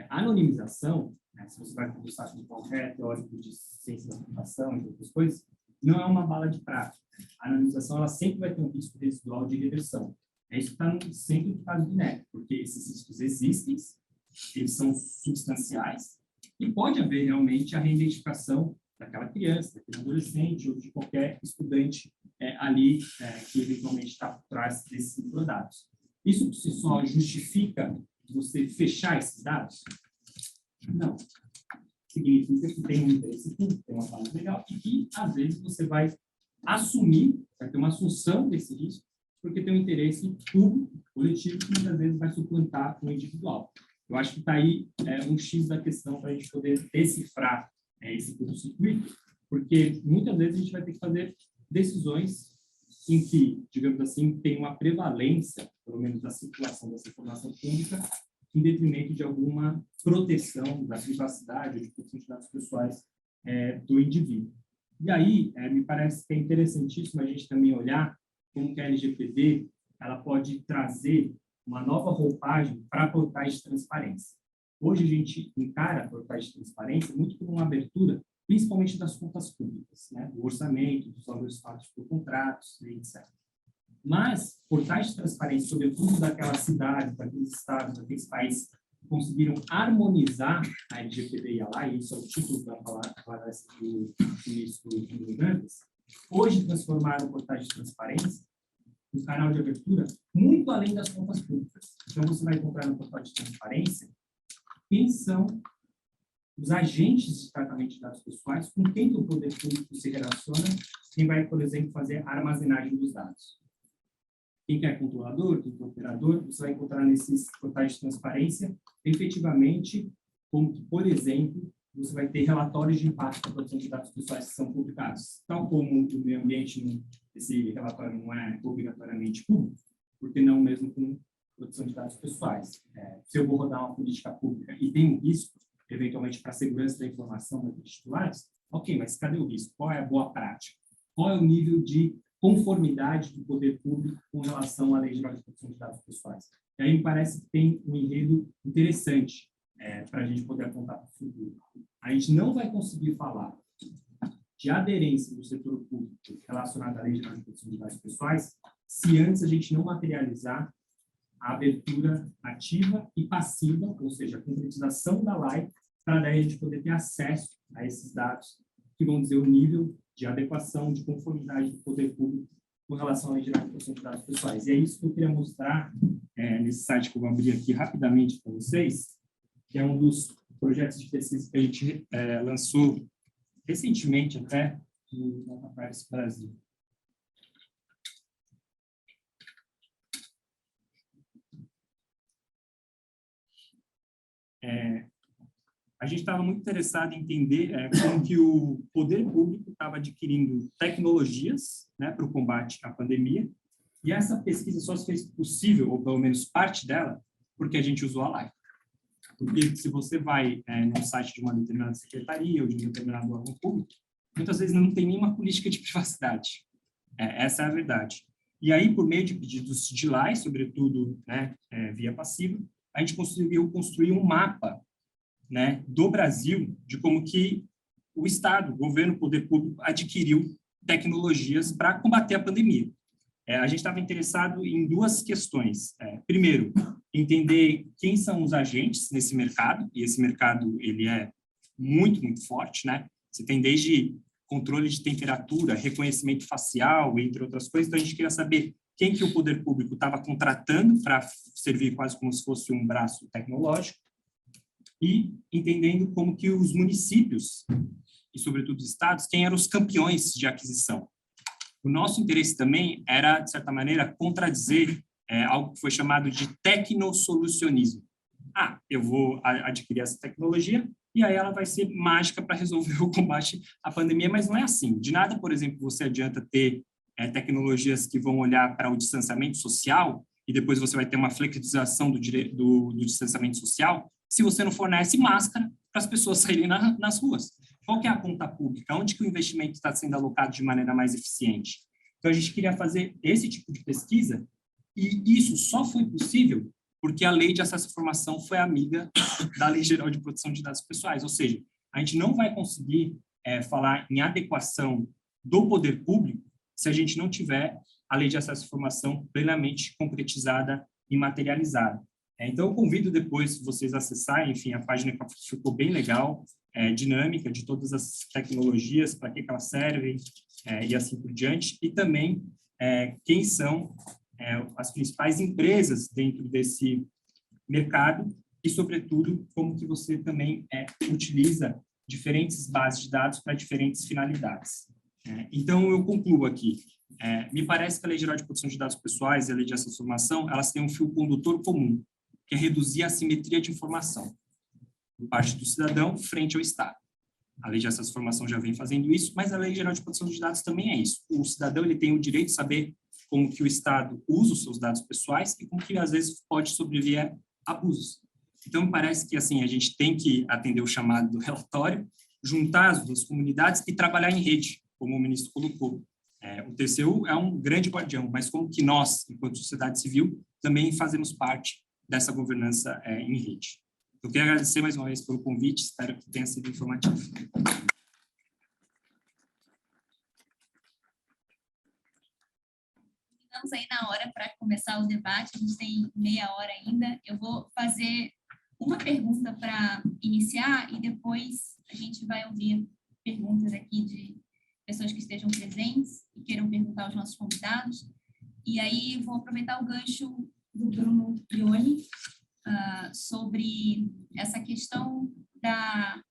A anonimização, se você vai conversar com qualquer teórico de ciência da computação e outras coisas, não é uma bala de prata. A anonimização ela sempre vai ter um risco residual de reversão. Isso está no centro do caso do INEP, porque esses riscos existem, eles são substanciais, e pode haver realmente a reidentificação daquela criança, daquele adolescente ou de qualquer estudante ali que eventualmente está por trás desses microdados. Isso por si só justifica você fechar esses dados? Não. Significa que tem um interesse público, tem uma base legal, e que, às vezes, você vai assumir, vai ter uma assunção desse risco, porque tem um interesse público, coletivo, que muitas vezes vai suplantar o individual. Eu acho que está aí um X da questão para a gente poder decifrar esse curto-circuito, porque muitas vezes a gente vai ter que fazer decisões em que, digamos assim, tem uma prevalência, pelo menos da circulação dessa informação pública, em detrimento de alguma proteção da privacidade ou de proteção de dados pessoais do indivíduo. E aí, me parece que é interessantíssimo a gente também olhar como que a LGPD ela pode trazer uma nova roupagem para portais de transparência. Hoje a gente encara portais de transparência muito como uma abertura, principalmente das contas públicas, né? Do orçamento, dos valores pagos por contratos, etc. Mas portais de transparência, sobretudo daquelas cidades, daqueles estados, daqueles países que conseguiram harmonizar a LGPD e a LAI, isso é o título da palestra do ministro Dantas, hoje transformaram portais de transparência um canal de abertura muito além das contas públicas. Então, você vai encontrar no portal de transparência quem são os agentes de tratamento de dados pessoais, com quem o poder público se relaciona, quem vai, por exemplo, fazer a armazenagem dos dados. Quem que é controlador, quem que é operador, você vai encontrar nesses portais de transparência, efetivamente, como que, por exemplo, você vai ter relatórios de impacto da proteção de dados pessoais que são publicados. Tal como o meio ambiente, esse relatório não é obrigatoriamente público, porque não mesmo com proteção de dados pessoais. Se eu vou rodar uma política pública e tem um risco, eventualmente, para a segurança da informação dos titulares, ok, mas cadê o risco? Qual é a boa prática? Qual é o nível de conformidade do poder público com relação à Lei Geral de Proteção de Dados Pessoais? E aí me parece que tem um enredo interessante para a gente poder apontar para o futuro. A gente não vai conseguir falar de aderência do setor público relacionada à Lei Geral de Proteção de Dados Pessoais se antes a gente não materializar a abertura ativa e passiva, ou seja, a concretização da LAI para daí a gente poder ter acesso a esses dados que vão dizer o nível de adequação, de conformidade do poder público com relação à Lei Geral de Proteção de Dados Pessoais. E é isso que eu queria mostrar nesse site que eu vou abrir aqui rapidamente para vocês, que é um dos projetos de pesquisa que a gente lançou recentemente até no Data Privacy Brasil. A gente estava muito interessado em entender como que o poder público estava adquirindo tecnologias, né, para o combate à pandemia, e essa pesquisa só se fez possível, ou pelo menos parte dela, porque a gente usou a Live. Porque se você vai no site de uma determinada secretaria ou de um determinado órgão público, muitas vezes não tem nenhuma política de privacidade. Essa é a verdade. E aí, por meio de pedidos de lei, sobretudo, né, via passiva, a gente conseguiu construir um mapa, né, do Brasil, de como que o Estado, o governo, o poder público adquiriu tecnologias para combater a pandemia. A gente estava interessado em duas questões. Primeiro, entender quem são os agentes nesse mercado, e esse mercado ele é muito, muito forte, né? Você tem desde controle de temperatura, reconhecimento facial, entre outras coisas. Então, a gente queria saber quem que o poder público estava contratando para servir quase como se fosse um braço tecnológico, e entendendo como que os municípios, e sobretudo os estados, quem eram os campeões de aquisição. O nosso interesse também era, de certa maneira, contradizer algo que foi chamado de tecnosolucionismo. Eu vou adquirir essa tecnologia e aí ela vai ser mágica para resolver o combate à pandemia, mas não é assim. De nada, por exemplo, você adianta ter tecnologias que vão olhar para o distanciamento social e depois você vai ter uma flexibilização do distanciamento social se você não fornece máscara para as pessoas saírem nas ruas. Qual que é a conta pública? Onde que o investimento está sendo alocado de maneira mais eficiente? Então, a gente queria fazer esse tipo de pesquisa e isso só foi possível porque a Lei de Acesso à Informação foi amiga da Lei Geral de Proteção de Dados Pessoais. Ou seja, a gente não vai conseguir falar em adequação do poder público se a gente não tiver a Lei de Acesso à Informação plenamente concretizada e materializada. Então, eu convido depois vocês a acessarem, enfim, a página que ficou bem legal, dinâmica de todas as tecnologias, para que elas servem e assim por diante, e também quem são as principais empresas dentro desse mercado e, sobretudo, como que você também utiliza diferentes bases de dados para diferentes finalidades. Então, eu concluo aqui. Me parece que a Lei Geral de Proteção de Dados Pessoais e a Lei de Acesso à Informação, elas têm um fio condutor comum, que é reduzir a assimetria de informação por parte do cidadão frente ao Estado. A Lei de Acesso à Informação já vem fazendo isso, mas a Lei Geral de Proteção de Dados também é isso. O cidadão ele tem o direito de saber como que o Estado usa os seus dados pessoais e como que, às vezes, pode sobreviver a abusos. Então, me parece que assim, a gente tem que atender o chamado do relatório, juntar as duas comunidades e trabalhar em rede, como o ministro colocou. O TCU é um grande guardião, mas como que nós, enquanto sociedade civil, também fazemos parte dessa governança em rede. Eu quero agradecer mais uma vez pelo convite, espero que tenha sido informativo. Estamos aí na hora para começar o debate, a gente tem meia hora ainda. Eu vou fazer uma pergunta para iniciar e depois a gente vai ouvir perguntas aqui de pessoas que estejam presentes e queiram perguntar aos nossos convidados. E aí vou aproveitar o gancho do Bruno Prioli sobre essa questão da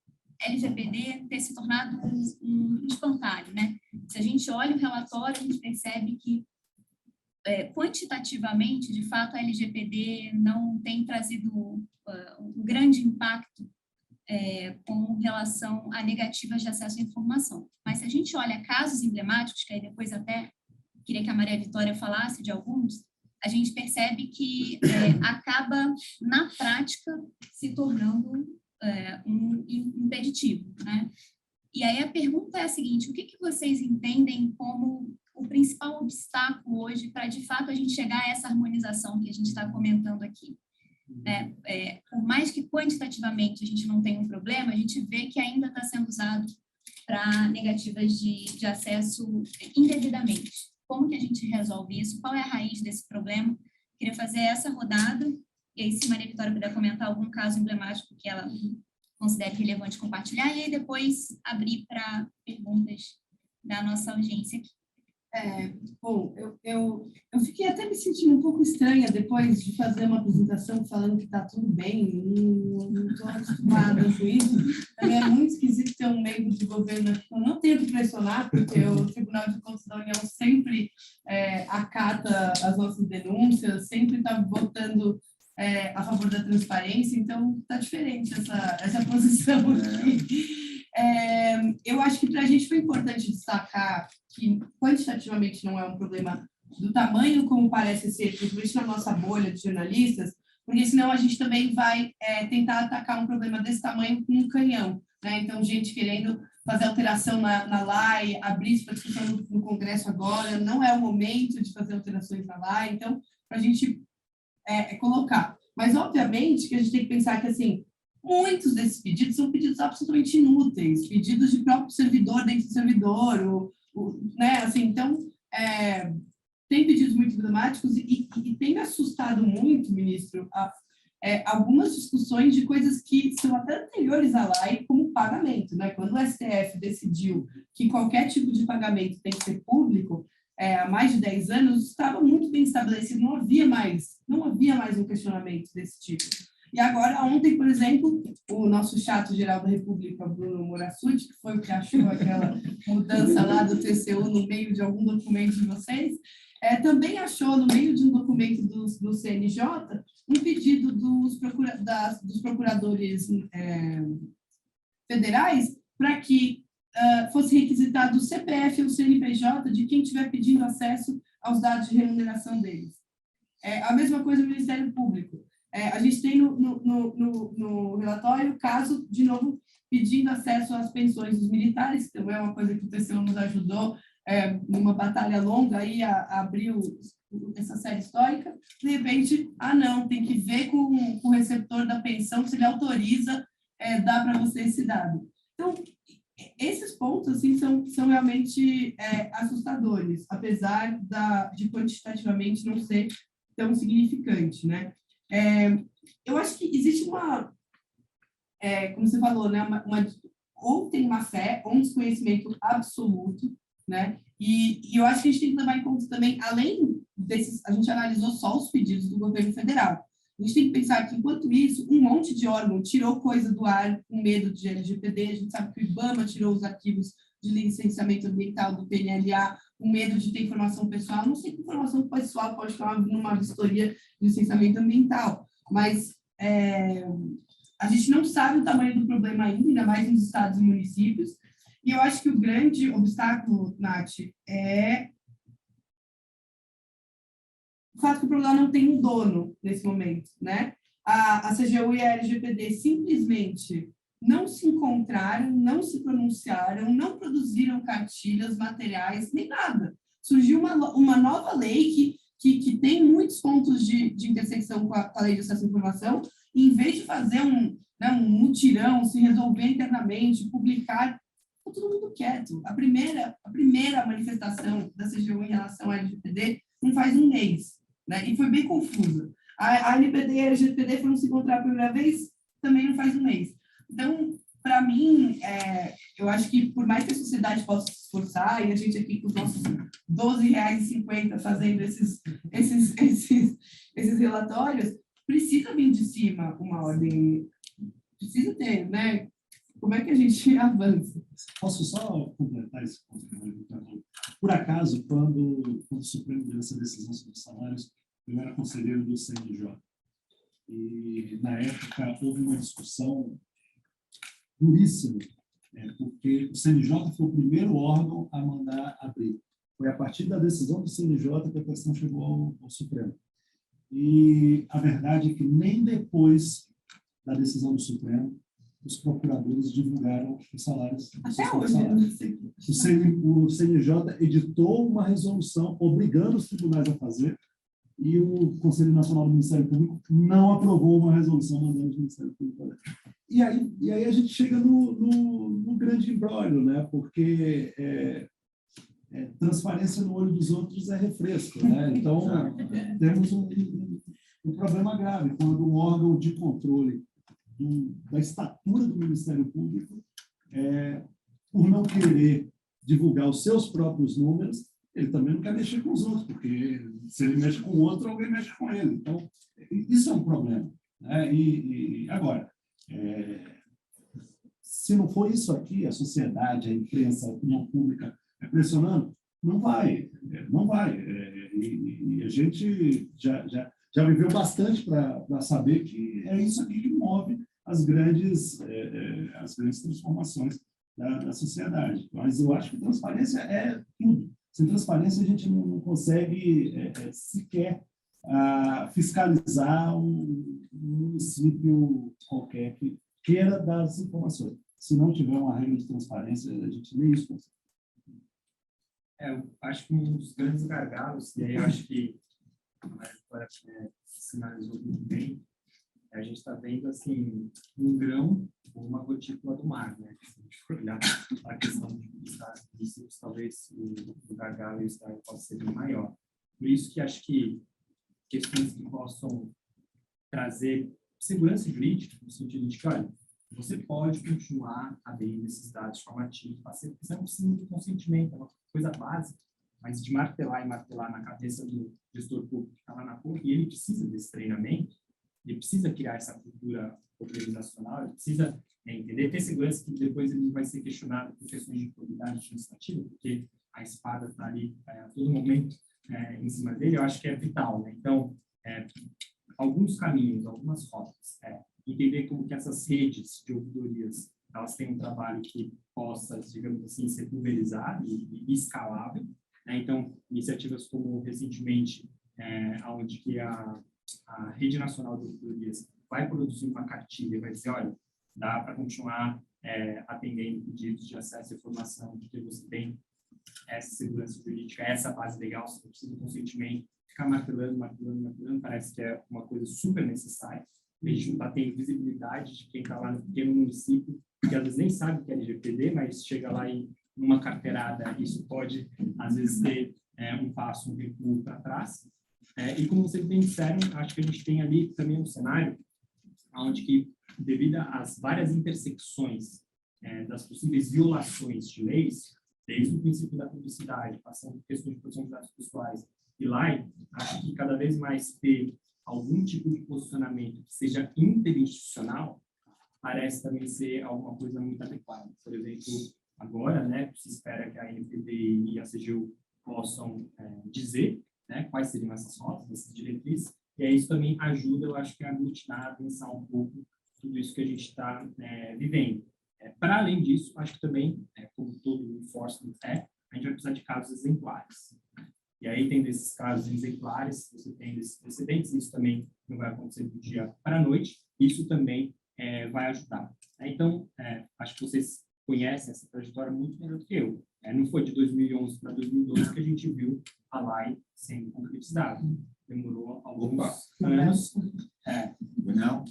LGPD ter se tornado um espantalho, né? Se a gente olha o relatório, a gente percebe que quantitativamente, de fato, a LGPD não tem trazido um grande impacto com relação a negativas de acesso à informação. Mas se a gente olha casos emblemáticos, que aí depois até queria que a Maria Vitória falasse de alguns, a gente percebe que acaba, na prática, se tornando um impeditivo, né? E aí a pergunta é a seguinte: o que vocês entendem como o principal obstáculo hoje para, de fato, a gente chegar a essa harmonização que a gente está comentando aqui? Por mais que quantitativamente a gente não tenha um problema, a gente vê que ainda está sendo usado para negativas de acesso indevidamente. Como que a gente resolve isso? Qual é a raiz desse problema? Queria fazer essa rodada, e aí se Maria Vitória puder comentar algum caso emblemático que ela considere relevante compartilhar, e aí depois abrir para perguntas da nossa audiência aqui. Bom, eu fiquei até me sentindo um pouco estranha depois de fazer uma apresentação falando que está tudo bem, não estou acostumada com isso. Também é muito esquisito ter um membro de governo aqui, eu não tenho que pressionar, porque o Tribunal de Contas da União sempre acata as nossas denúncias, sempre está votando a favor da transparência, então está diferente essa posição aqui. Eu acho que para a gente foi importante destacar que quantitativamente não é um problema do tamanho como parece ser, principalmente na nossa bolha de jornalistas, porque senão a gente também vai tentar atacar um problema desse tamanho com um canhão, né? Então, gente querendo fazer alteração na lei, abrir isso para discussão no Congresso agora, não é o momento de fazer alterações na lei, então, para a gente colocar. Mas, obviamente, que a gente tem que pensar que, assim, muitos desses pedidos são pedidos absolutamente inúteis, pedidos de próprio servidor dentro do servidor, né? Assim, então, tem pedidos muito emblemáticos e tem me assustado muito, ministro, algumas discussões de coisas que são até anteriores à lei, como pagamento, né? Quando o STF decidiu que qualquer tipo de pagamento tem que ser público, há mais de 10 anos, estava muito bem estabelecido, não havia mais um questionamento desse tipo. E agora, ontem, por exemplo, o nosso chato-geral da República, Bruno Morassutti, que foi o que achou aquela mudança lá do TCU no meio de algum documento de vocês, também achou, no meio de um documento do CNJ, um pedido dos procuradores federais para que fosse requisitado o CPF ou o CNPJ de quem estiver pedindo acesso aos dados de remuneração deles. A mesma coisa no Ministério Público. A gente tem no relatório o caso, de novo, pedindo acesso às pensões dos militares, que também é uma coisa que o TCU nos ajudou, numa batalha longa, aí a abrir essa série histórica. De repente, não, tem que ver com o receptor da pensão, se ele autoriza, dar para você esse dado. Então, esses pontos assim, são realmente assustadores, apesar de quantitativamente não ser tão significante, né? Eu acho que existe como você falou, né, ou tem má fé, ou um desconhecimento absoluto, né? E eu acho que a gente tem que levar em conta também, além desses, a gente analisou só os pedidos do governo federal. A gente tem que pensar que, enquanto isso, um monte de órgão tirou coisa do ar com medo de LGPD, a gente sabe que o IBAMA tirou os arquivos de licenciamento ambiental do PNLA, com medo de ter informação pessoal. Não sei que informação pessoal pode estar numa vistoria de licenciamento ambiental, mas a gente não sabe o tamanho do problema ainda mais nos estados e municípios, e eu acho que o grande obstáculo, Nath, é o fato que o problema não tem um dono nesse momento, né? A CGU e a LGPD simplesmente não se encontraram, não se pronunciaram, não produziram cartilhas, materiais, nem nada. Surgiu uma nova lei que tem muitos pontos de intersecção com a lei de acesso à informação, e em vez de fazer um mutirão, se resolver internamente, publicar, ficou todo mundo quieto. A primeira manifestação da CGU em relação à LGPD não faz um mês, né? E foi bem confusa. A LGPD e a LGPD foram se encontrar a primeira vez, também não faz um mês. Então, para mim, eu acho que por mais que a sociedade possa se esforçar, e a gente aqui com os nossos R$12,50 fazendo esses relatórios, precisa vir de cima uma ordem, precisa ter, né? Como é que a gente avança? Posso só completar esse ponto? Por acaso, quando o Supremo deu essa decisão sobre os salários, eu era conselheiro do CNJ. E, na época, houve uma discussão duríssima, porque o CNJ foi o primeiro órgão a mandar abrir. Foi a partir da decisão do CNJ que a questão chegou ao Supremo. E a verdade é que nem depois da decisão do Supremo, os procuradores divulgaram os salários. Até hoje. O CNJ editou uma resolução obrigando os tribunais a fazer, e o Conselho Nacional do Ministério Público não aprovou uma resolução mandando o Ministério Público fazer. E aí a gente chega no grande imbróglio, né? Porque transparência no olho dos outros é refresco, né? Então, temos um problema grave quando um órgão de controle da estatura do Ministério Público, por não querer divulgar os seus próprios números, ele também não quer mexer com os outros, porque se ele mexe com o outro, alguém mexe com ele. Então, isso é um problema, né? E agora, se não for isso aqui, a sociedade, a imprensa, a opinião pública pressionando, não vai. E a gente já viveu bastante para saber que é isso aqui que move as grandes transformações da sociedade. Mas eu acho que transparência é tudo. Sem transparência, a gente não consegue sequer fiscalizar um município qualquer que queira dar as informações. Se não tiver uma regra de transparência, a gente nem isso consegue. Eu acho que um dos grandes gargalos, e aí eu acho que a Maria sinalizou muito bem, a gente está vendo assim, um grão ou uma gotícula do mar, né? Se a gente for olhar a questão de municípios, talvez o gargalo e o estrago possa ser bem maior. Por isso que acho que questões que possam trazer segurança jurídica, no sentido de que, olha, você pode continuar abrindo esses dados formativos, você não precisa de consentimento, é uma coisa básica, mas de martelar e martelar na cabeça do gestor público que está lá na PUC, e ele precisa desse treinamento, ele precisa criar essa cultura organizacional, ele precisa entender, ter segurança que depois ele vai ser questionado por questões de probidade administrativa, porque a espada está ali a todo momento em cima dele, eu acho que é vital, né? Então, alguns caminhos, algumas rotas, entender como que essas redes de ouvidorias, elas têm um trabalho que possa, digamos assim, ser pulverizado e escalável, né? Então, iniciativas como, recentemente, onde que a Rede Nacional de Ouvidorias vai produzir uma cartilha, vai dizer, olha, dá para continuar atendendo pedidos de acesso à informação, porque você tem essa segurança jurídica, essa base legal, você precisa de consentimento, ficar martelando, parece que é uma coisa super necessária. A gente não está tendo visibilidade de quem está lá no pequeno município, que às vezes nem sabe o que é LGPD, mas chega lá em uma carteirada, isso pode, às vezes, ter um passo, um recuo para trás. E como vocês bem disseram, acho que a gente tem ali também um cenário onde que, devido às várias intersecções das possíveis violações de leis, desde o princípio da publicidade, passando por questões de proteção de dados pessoais e lá, acho que cada vez mais ter algum tipo de posicionamento que seja interinstitucional parece também ser alguma coisa muito adequada. Por exemplo, agora, né, se espera que a ANPD e a CGU possam dizer, né, quais seriam essas rotas, essas diretrizes, e aí isso também ajuda, eu acho que a aglutinar, a pensar um pouco tudo isso que a gente está vivendo. Para além disso, acho que também, como todo o enforcement a gente vai precisar de casos exemplares. E aí, tendo esses casos exemplares, você tem esses precedentes, isso também não vai acontecer do dia para a noite, isso também vai ajudar. Então, acho que vocês conhecem essa trajetória muito melhor do que eu. Não foi de 2011 para 2012 que a gente viu a lei sendo concretizada. Demorou alguns anos. Não?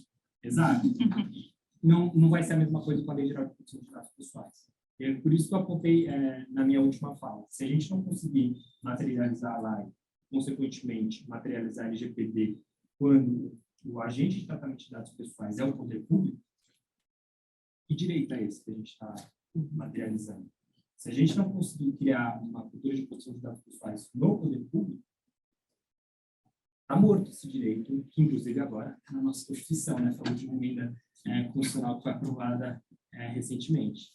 Exato. Não vai ser a mesma coisa com a Lei Geral de Proteção de Dados Pessoais. Por isso que eu apontei na minha última fala. Se a gente não conseguir materializar a lei, consequentemente, materializar a LGPD, quando o agente de tratamento de dados pessoais é o poder público, que direito é esse que a gente está materializando? Se a gente não conseguir criar uma cultura de proteção de dados pessoais no poder público, está morto esse direito, que inclusive agora está na nossa Constituição, né? Foi a última emenda constitucional que foi aprovada recentemente.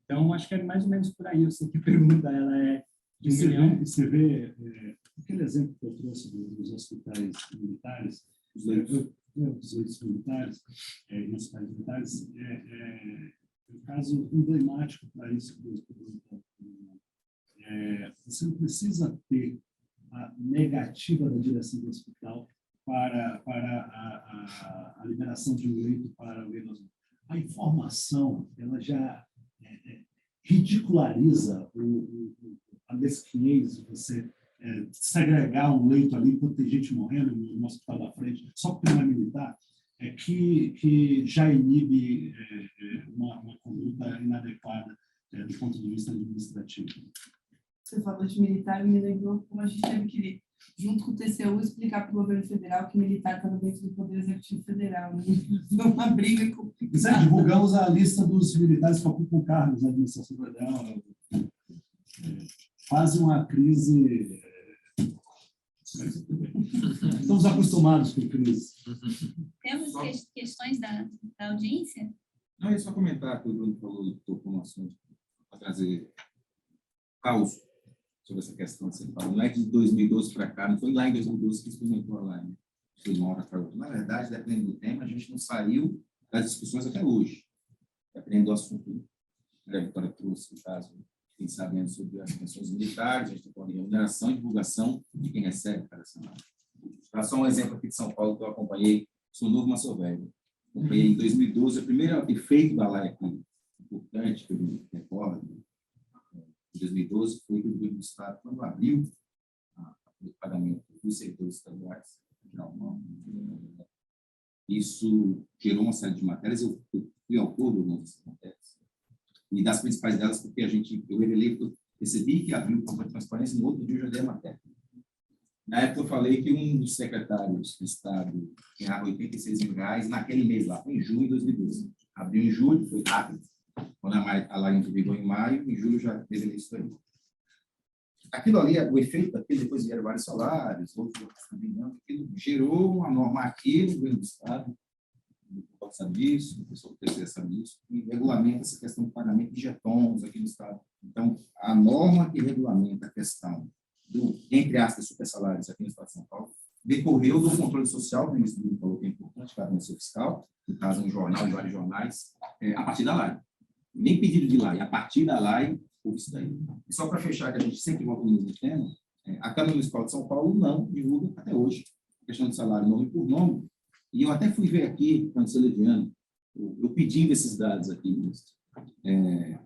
Então, acho que é mais ou menos por aí. Eu sei que a pergunta ela é de Você vê aquele exemplo que eu trouxe dos hospitais militares, os militares, e hospitais militares, um caso emblemático para isso que você perguntou. Você não precisa ter a negativa da direção do hospital para a liberação de um leito para o idoso. A informação, ela já ridiculariza a mesquinhez de você segregar um leito ali enquanto tem gente morrendo no hospital da frente, só porque não é militar, que já inibe uma conduta inadequada do ponto de vista administrativo. Você falou de militar e me lembrou como a gente teve que junto com o TCU, explicar para o governo federal que militar está dentro do Poder Executivo Federal. Né? Foi uma briga complicada. Divulgamos a lista dos militares que ocupam cargos na administração federal. Quase uma crise. Estamos acostumados com crise. Temos questões da audiência? Não, é só comentar que o Bruno falou, tocou no assunto, para trazer caos sobre essa questão que você falou. Não é de 2012 para cá, não foi lá em 2012 que experimentou a live. Foi uma hora para outra. Na verdade, dependendo do tema, a gente não saiu das discussões até hoje. Dependendo do assunto, a Vitória trouxe o caso, quem sabendo sobre as pensões militares, a gente tem falando de remuneração e divulgação de quem recebe cada salário. Para só um exemplo aqui de São Paulo que eu acompanhei, sou novo Maçô Velho. Acompanhei em 2012, o primeiro efeito da live importante que eu me recordo, em 2012, foi que o governo do Estado, quando abriu o pagamento dos servidores estaduais, isso gerou uma série de matérias, eu fui autor de algumas dessas matérias, e das principais delas, porque eu percebi que abriu o campo de transparência, no outro dia eu já dei a matéria. Na época eu falei que um dos secretários do Estado ganhava R$86 mil naquele mês lá, foi em junho de 2012. Abriu em julho, foi rápido. Quando a lei entrou em vigor em maio, em julho já teve isso aí. Aquilo ali, o efeito daquilo, depois vieram vários salários, outros também não, aquilo gerou uma norma aqui no governo do Estado, o pessoal sabe disso, o pessoal do TCE sabe disso, e regulamenta essa questão do pagamento de jetons aqui no Estado. Então, a norma que regulamenta a questão do, entre aspas, super salários aqui no Estado de São Paulo, decorreu do controle social, que o ministro falou que é importante, cada no seu fiscal, no caso, um jornal e vários jornais, a partir da lei. Nem pedido de lei, a partir da lei, houve isso daí. E só para fechar, que a gente sempre volta no mesmo tema, a Câmara Municipal de São Paulo não divulga até hoje a questão de salário nome por nome, e eu até fui ver aqui, quando você leviano, eu pedindo esses dados aqui, ministro.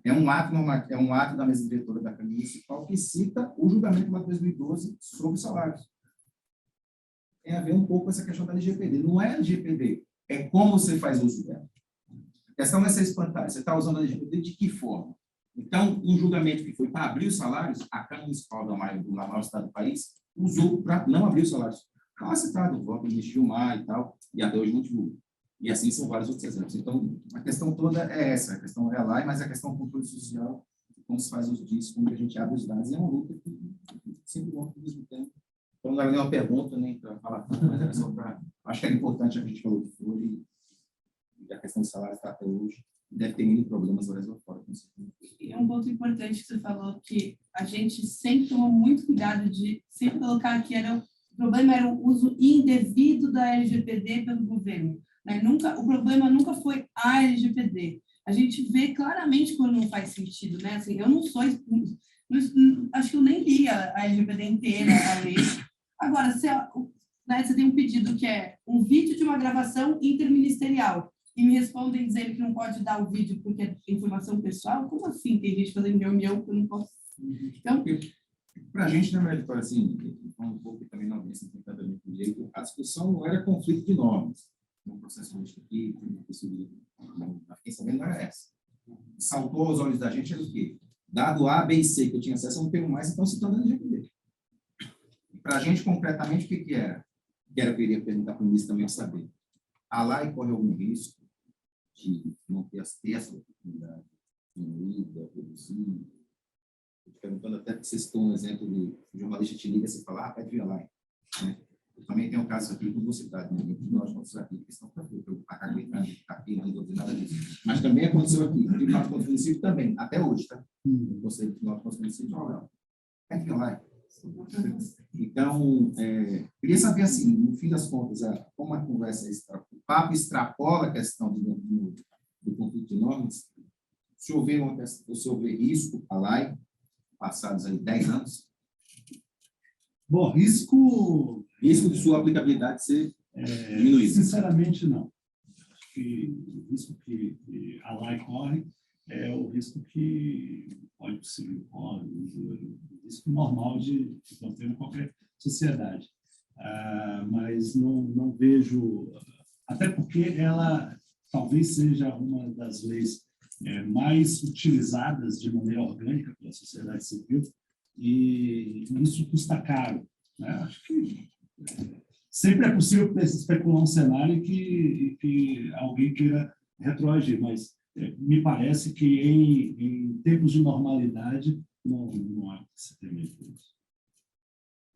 É um ato da mesa diretora da Câmara Municipal que cita o julgamento lá de 2012 sobre salários. Tem a ver um pouco com essa questão da LGPD. Não é LGPD, é como você faz uso dela. A questão não é ser espantada. Você está usando a LGPD de que forma? Então, um julgamento que foi para abrir os salários, a Câmara Municipal do maior estado do país usou para não abrir os salários. Estava citado o voto do ministro Gilmar e tal, e até hoje não divulga. E assim são vários outros exemplos. Então, a questão toda é essa, a questão é lá, mas a questão do controle social, como se faz uso disso, como que a gente abre os dados, é uma luta que sempre volta ao mesmo tempo. Então, não é nenhuma pergunta, nem para falar, mas é só para... Acho que era importante a gente falou que foi, e a questão do salário está até hoje, deve ter mil problemas Brasil fora. E é um ponto importante que você falou, que a gente sempre tomou muito cuidado de sempre colocar que o problema era o uso indevido da LGPD pelo governo. Né? O problema nunca foi a LGPD. A gente vê claramente quando não faz sentido. Né? Assim, eu não sou... acho que eu nem li a LGPD inteira, a lei. Agora, você tem um pedido que é um vídeo de uma gravação interministerial e me respondem dizendo que não pode dar o vídeo porque é informação pessoal. Como assim? Tem gente fazendo reunião que eu não posso... Então... Para a gente, na verdade, assim, um pouco também não audiência, a discussão não era conflito de normas. No processo aqui, fiquei sabendo, não era essa. Saltou aos olhos da gente era o quê? Dado A, B e C que eu tinha acesso, eu não tenho mais, então se torna LGPD. Para a gente, concretamente, o que era? Que era o que eu iria perguntar para o ministro também saber. A lei corre algum risco de não ter essa oportunidade diminuída, reduzida? Perguntando até que vocês citou um exemplo de um jornalista te liga e você fala, pede via lá. Né? Eu também tenho um caso aqui com você, tá? Nós vamos aqui, que estão para tudo. Eu estou aqui, não vou dizer nada disso. Mas também aconteceu aqui, no Tribunal de Contas do Município também, até hoje, tá? O Conselho do Tribunal de Contas do Município, não. Pede via lá. Então, queria saber, assim, no fim das contas, como a conversa o papo extrapola a questão do conflito de normas. Se houver risco, a lei, passados aí 10 anos? Bom, risco de sua aplicabilidade ser diminuído? Sinceramente, não. Acho que o risco que a lei corre é o risco que pode ser o risco normal de ter em qualquer sociedade. Mas não vejo... Até porque ela talvez seja uma das leis mais utilizadas de maneira orgânica pela sociedade civil, e isso custa caro. né? Acho que sempre é possível especular um cenário que alguém queira retroagir, mas me parece que em tempos de normalidade não há que se temer por isso.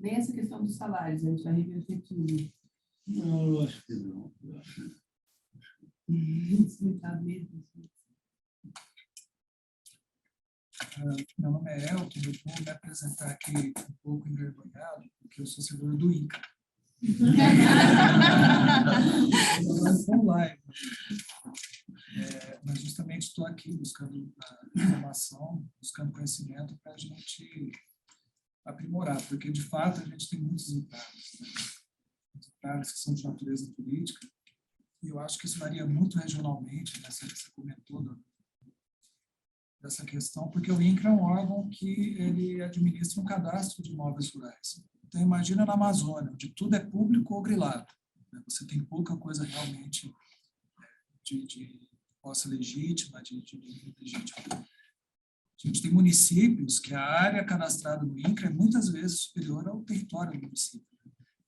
Nem essa questão dos salários, a gente vai reverter tudo. Não, eu acho que não. Eu acho Explicar mesmo. Meu nome é Elton, eu vou me apresentar aqui um pouco envergonhado, porque eu sou servidor do INCRA. Online. Mas justamente estou aqui buscando informação, buscando conhecimento para a gente aprimorar, porque de fato a gente tem muitos entraves, né? Entraves que são de natureza política, e eu acho que isso varia muito regionalmente, né? Você comentou dessa questão, porque o INCRA é um órgão que ele administra um cadastro de imóveis rurais. Então, imagina na Amazônia, onde tudo é público ou grilado, né? Você tem pouca coisa realmente de posse legítima, de legítima. A gente tem municípios que a área cadastrada no INCRA é muitas vezes superior ao território do município.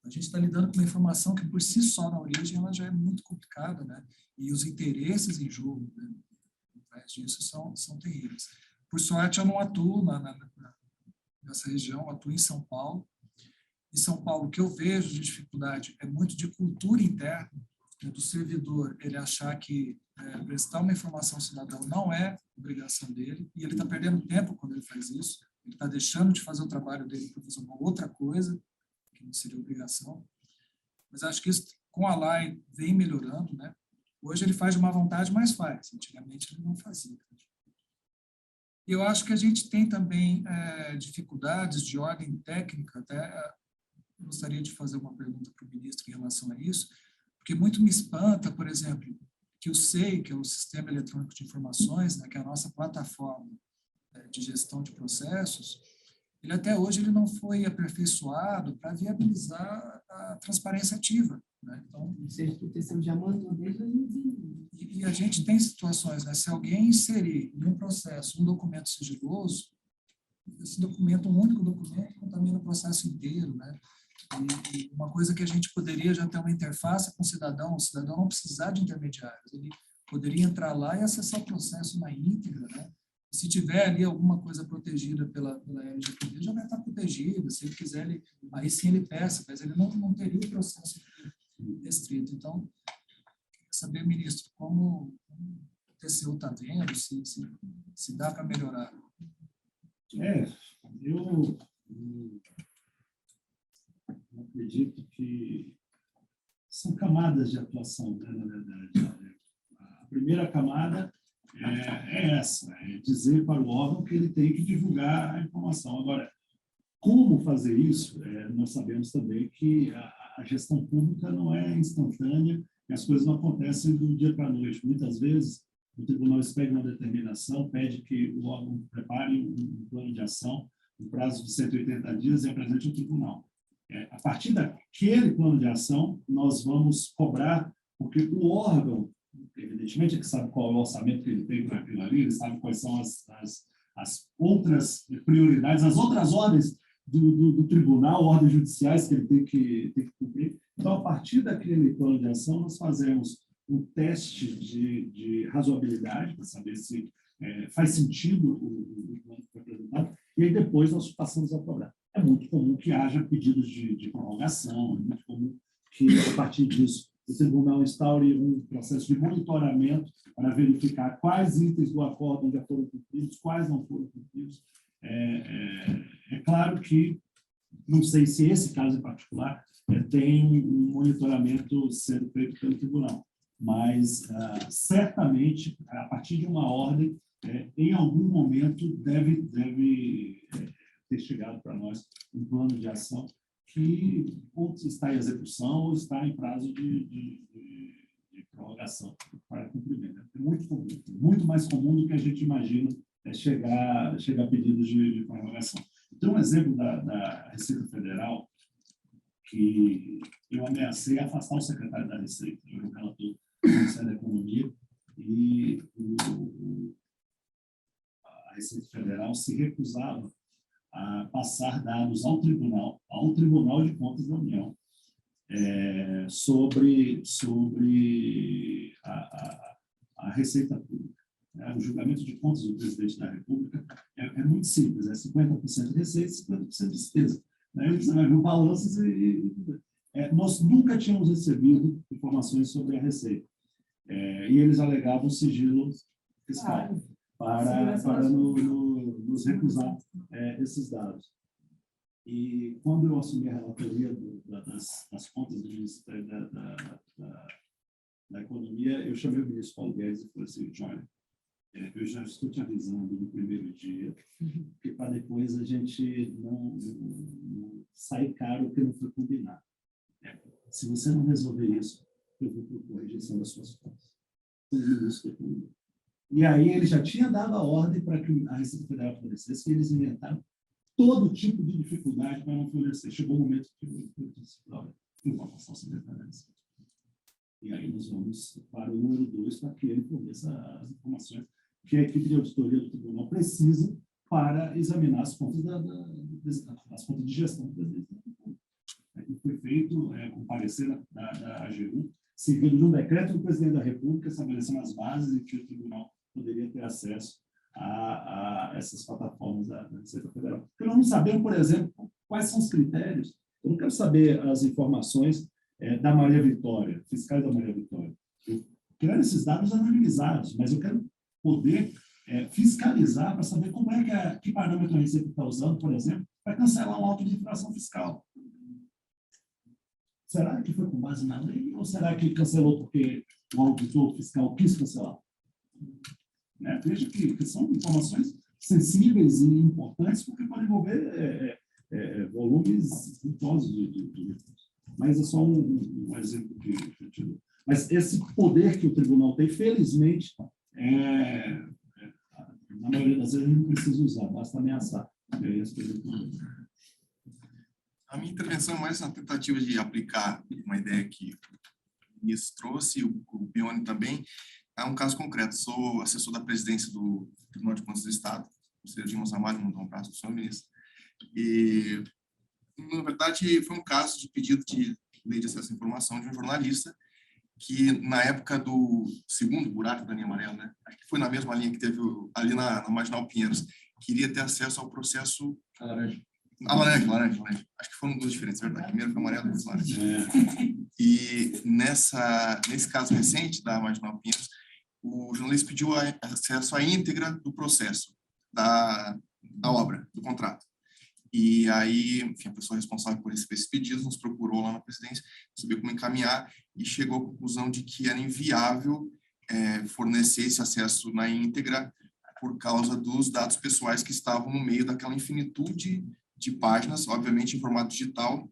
A gente está lidando com uma informação que, por si só, na origem, ela já é muito complicada, né? E os interesses em jogo, né, atrás disso são terríveis. Por sorte, eu não atuo nessa região, eu atuo em São Paulo. Em São Paulo, o que eu vejo de dificuldade é muito de cultura interna, né, do servidor, ele achar que prestar uma informação ao cidadão não é obrigação dele, e ele está perdendo tempo quando ele faz isso, ele está deixando de fazer o trabalho dele para fazer uma outra coisa, que não seria obrigação. Mas acho que isso, com a lei, vem melhorando, né? Hoje ele faz de má vontade, mas faz. Antigamente ele não fazia. E eu acho que a gente tem também dificuldades de ordem técnica, até gostaria de fazer uma pergunta para o ministro em relação a isso, porque muito me espanta, por exemplo, que o SEI, que é o Sistema Eletrônico de Informações, né, que é a nossa plataforma de gestão de processos, ele até hoje ele não foi aperfeiçoado para viabilizar a transparência ativa, né? Então, O Serviço de Proteção já mandou desde 2019. e a gente tem situações, né? Se alguém inserir em um processo um documento sigiloso, esse documento, um único documento, contamina o processo inteiro, né? E uma coisa que a gente poderia já ter uma interface com o cidadão não precisar de intermediários, ele poderia entrar lá e acessar o processo na íntegra, né? E se tiver ali alguma coisa protegida pela LGPD, já vai estar protegida. Se ele quiser, aí sim ele peça, mas ele não teria o processo restrito. Então, queria saber, ministro, como o TCU está vendo, se dá para melhorar. Eu acredito que são camadas de atuação, né, na verdade. A primeira camada é essa, é dizer para o órgão que ele tem que divulgar a informação. Agora, como fazer isso? Nós sabemos também que a gestão pública não é instantânea, e as coisas não acontecem do dia para a noite. Muitas vezes, o tribunal expede uma determinação, pede que o órgão prepare um plano de ação, no prazo de 180 dias, e apresente ao tribunal. A partir daquele plano de ação, nós vamos cobrar, porque o órgão, evidentemente, ele sabe qual é o orçamento que ele tem para aquilo ali, ele sabe quais são as outras prioridades, as outras ordens do tribunal, ordens judiciais que ele tem que cumprir. Então, a partir daquele plano de ação, nós fazemos um teste de razoabilidade, para saber se faz sentido o plano que foi apresentado, e aí depois nós passamos a cobrar. É muito comum que haja pedidos de prorrogação, é muito comum que, a partir disso, o tribunal instaure um processo de monitoramento para verificar quais itens do acordo já foram cumpridos, quais não foram cumpridos. É claro que, não sei se esse caso em particular tem um monitoramento sendo feito pelo tribunal, mas certamente, a partir de uma ordem, em algum momento deve ter chegado para nós um plano de ação que ou está em execução ou está em prazo de prorrogação para cumprimento. É muito comum, muito mais comum do que a gente imagina chegar a pedidos de prorrogação. Tem um exemplo da Receita Federal que eu ameacei afastar o secretário da Receita, eu era o relator do Ministério da Economia, e a Receita Federal se recusava a passar dados ao Tribunal de Contas da União, sobre a Receita Pública. O julgamento de contas do presidente da República é muito simples, é 50% de receita e 50% de despesa. Você vai ver o balanço nós nunca tínhamos recebido informações sobre a Receita. E eles alegavam sigilo fiscal para nos recusar esses dados. E quando eu assumi a relatoria das contas do Ministério da Economia, eu chamei o ministro Paulo Guedes e falei assim: olha, eu já estou te avisando no primeiro dia, que para depois a gente não sair caro o que não foi combinado. Se você não resolver isso, eu vou propor a rejeição das suas contas. E aí ele já tinha dado a ordem para que a Receita Federal fornecesse, e eles inventaram todo tipo de dificuldade para não fornecer. Chegou o momento que eu disse: olha, eu vou passar o secretário. E aí nós vamos para o número 2, para que ele forneça as informações que a equipe de auditoria do tribunal precisa para examinar as contas as contas de gestão do presidente da República. E foi feito com parecer da AGU, seguido de um decreto do presidente da República, estabelecendo as bases em que o tribunal poderia ter acesso a essas plataformas da Receita Federal. Porque nós não sabemos, por exemplo, quais são os critérios. Eu não quero saber as informações da Maria Vitória, fiscais da Maria Vitória. Eu quero esses dados anonimizados, mas eu quero poder fiscalizar para saber como que parâmetro a Receita está usando, por exemplo, para cancelar um auto de infração fiscal. Será que foi com base na lei ou será que cancelou porque o auditor fiscal quis cancelar? Veja que são informações sensíveis e importantes, porque podem envolver volumes vultosos de recursos. Mas é só um exemplo que eu te dou. Mas esse poder que o tribunal tem, felizmente, na maioria das vezes, não precisa usar, basta ameaçar. A minha intervenção é mais uma tentativa de aplicar uma ideia que o ministro trouxe, o Bione também. É um caso concreto. Sou assessor da presidência do Tribunal de Contas do Estado, o senhor Dilma Ramalho, mandou um abraço para o senhor ministro. E, na verdade, foi um caso de pedido de lei de acesso à informação de um jornalista que, na época do segundo buraco da linha amarela, né? Acho que foi na mesma linha que teve ali na Marginal Pinheiros, queria ter acesso ao processo... Laranja. Acho que foram duas diferentes, é verdade. Primeiro foi amarelo e depois laranja. E nesse caso recente da Marginal Pinheiros, o jornalista pediu acesso à íntegra do processo, da obra, do contrato. E aí, enfim, a pessoa responsável por esses pedidos nos procurou lá na presidência, sabia como encaminhar e chegou à conclusão de que era inviável fornecer esse acesso na íntegra por causa dos dados pessoais que estavam no meio daquela infinitude de páginas, obviamente em formato digital,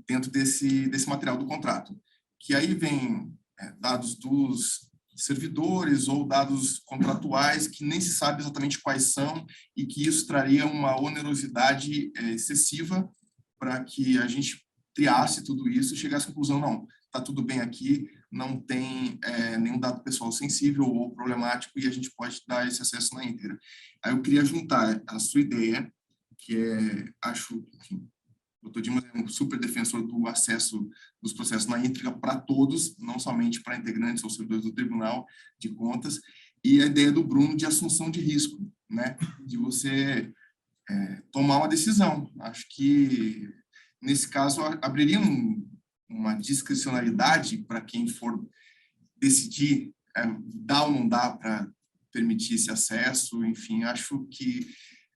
dentro desse material do contrato. Que aí vem dados dos servidores ou dados contratuais que nem se sabe exatamente quais são e que isso traria uma onerosidade excessiva para que a gente triasse tudo isso e chegasse à conclusão: não, está tudo bem aqui, não tem nenhum dado pessoal sensível ou problemático e a gente pode dar esse acesso na íntegra. Aí eu queria juntar a sua ideia, que acho que o Dr. Dimas é um super defensor do acesso dos processos na íntegra para todos, não somente para integrantes ou servidores do Tribunal de Contas, e a ideia do Bruno de assunção de risco, né? De você tomar uma decisão. Acho que, nesse caso, abriria uma discricionalidade para quem for decidir dar ou não dá para permitir esse acesso. Enfim, acho que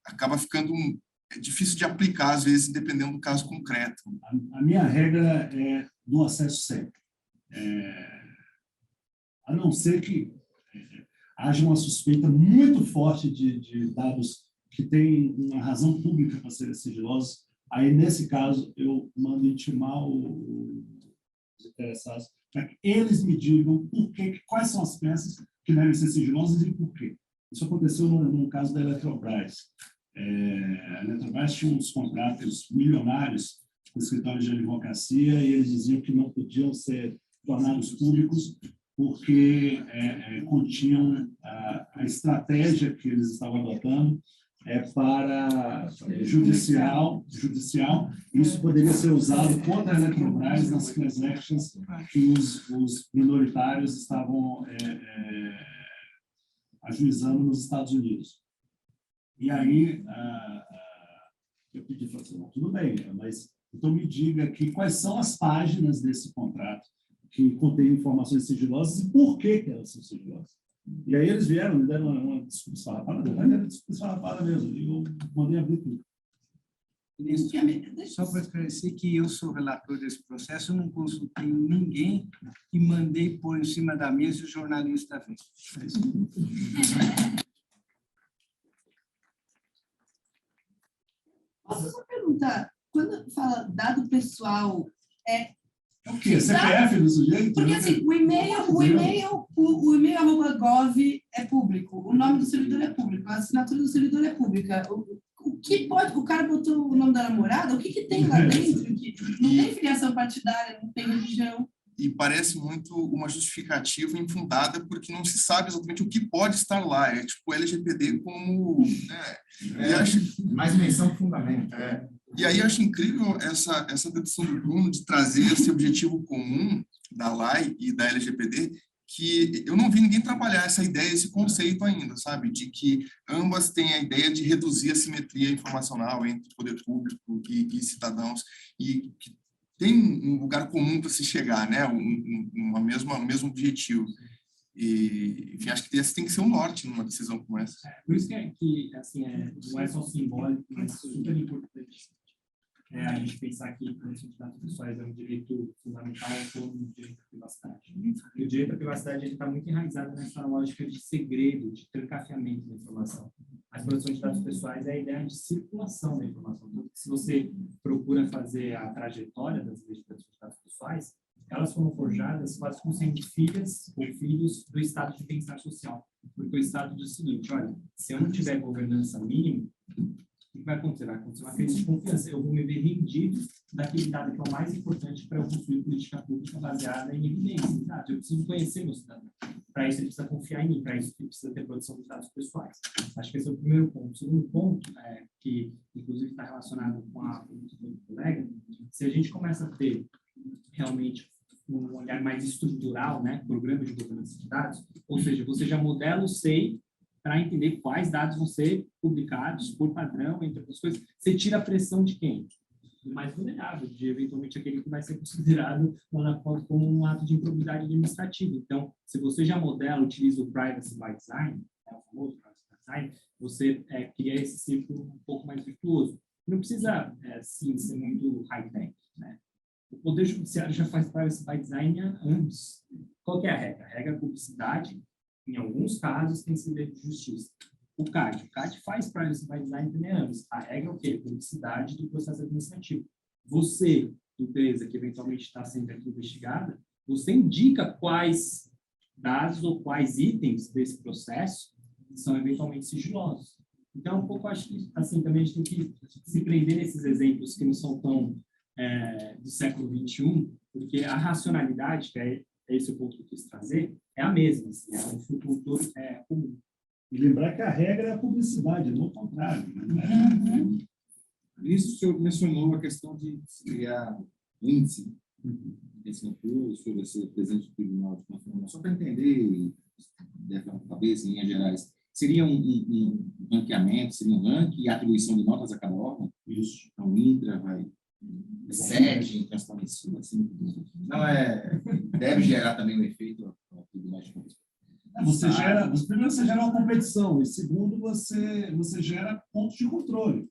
acaba ficando difícil de aplicar, às vezes, dependendo do caso concreto. A minha regra é do acesso sempre. A não ser que haja uma suspeita muito forte de dados que têm uma razão pública para serem sigilosos, aí, nesse caso, eu mando intimar os interessados para que eles me digam quais são as peças que devem ser sigilosas e por quê. Isso aconteceu no caso da Eletrobras. A Eletrobras tinha uns contratos milionários com escritórios de advocacia e eles diziam que não podiam ser tornados públicos porque continham a estratégia que eles estavam adotando para judicial. Isso poderia ser usado contra a Eletrobras nas class actions que os minoritários estavam ajuizando nos Estados Unidos. E aí, eu pedi para você, tudo bem, mas então me diga aqui quais são as páginas desse contrato que contém informações sigilosas e por que elas são sigilosas. E aí eles vieram, me deram uma desculpa esfarrapada, era desculpa esfarrapada mesmo, e eu mandei abrir tudo. Só para esclarecer que eu sou relator desse processo, eu não consultei ninguém e mandei pôr em cima da mesa e o jornalista fez. Posso só perguntar, quando fala dado pessoal, O quê? CPF do sujeito? Porque assim, o e-mail @gov é público, o nome do servidor é público, a assinatura do servidor é pública. O que pode, o cara botou o nome da namorada, o que tem lá dentro? Não tem filiação partidária, não tem religião. E parece muito uma justificativa infundada, porque não se sabe exatamente o que pode estar lá. É tipo o LGPD como... Mais menção que fundamento. E aí eu acho incrível essa dedução do Bruno de trazer esse objetivo comum da LAI e da LGPD, que eu não vi ninguém trabalhar essa ideia, esse conceito ainda, sabe? De que ambas têm a ideia de reduzir a simetria informacional entre poder público e cidadãos, e que tem um lugar comum para se chegar, né? Um mesmo objetivo. E, enfim, acho que esse tem que ser um norte numa decisão como essa. Por isso que assim, não é só simbólico, mas super importante. A gente pensar que a proteção de dados pessoais é um direito fundamental como o direito à privacidade. E o direito à privacidade está muito enraizado nessa lógica de segredo, de trancafiamento da informação. A proteção de dados pessoais é a ideia de circulação da informação. Então, se você procura fazer a trajetória das leis de proteção de dados pessoais, elas foram forjadas quase como sendo filhas ou filhos do estado de bem-estar social. Porque o estado diz o seguinte, olha, se eu não tiver governança mínima, o que vai acontecer? Vai acontecer uma crise de confiança. Eu vou me ver rendido daquele dado que é o mais importante para eu construir política pública baseada em evidências. Eu preciso conhecer meu cidadão. Para isso, ele precisa confiar em mim. Para isso, ele precisa ter proteção dos dados pessoais. Acho que esse é o primeiro ponto. O segundo ponto, que inclusive está relacionado com a pergunta do colega, se a gente começa a ter realmente um olhar mais estrutural, né, programa de governança de dados, ou seja, você já modela o SEI para entender quais dados vão ser publicados por padrão, entre outras coisas. Você tira a pressão de quem? Do mais vulnerável, de eventualmente aquele que vai ser considerado como um ato de improbidade administrativa. Então, se você já modela, utiliza o Privacy by Design, o famoso Privacy by Design, você cria esse círculo um pouco mais virtuoso. Não precisa, sim, ser muito high-tech, né? O Poder Judiciário já faz Privacy by Design há anos. Qual que é a regra? A regra é publicidade. Em alguns casos, tem segredo de justiça. O CAD faz Privacy by Design também há anos. A regra é o quê? Publicidade do processo administrativo. Você, empresa que eventualmente está sendo aqui investigada, você indica quais dados ou quais itens desse processo são eventualmente sigilosos. Então, um pouco, acho que, assim, também a gente tem que se prender nesses exemplos que não são tão do século XXI, porque a racionalidade, que é esse o ponto que eu quis trazer, é a mesma, assim, é um futuro comum. E lembrar que a regra é a publicidade, não o contrário. Né? Isso o senhor mencionou a questão de criar índice desse apoio sobre esse presidente do Tribunal de Contas. Só para entender, dessa cabeça, em linhas gerais, seria um ranqueamento, seria um ranking e atribuição de notas a cada órgão? Isso. Então, o INCRA vai... sede, transparencia, assim, não deve gerar também um efeito ao Tribunal de Contas. Primeiro você gera uma competição e segundo você gera pontos de controle.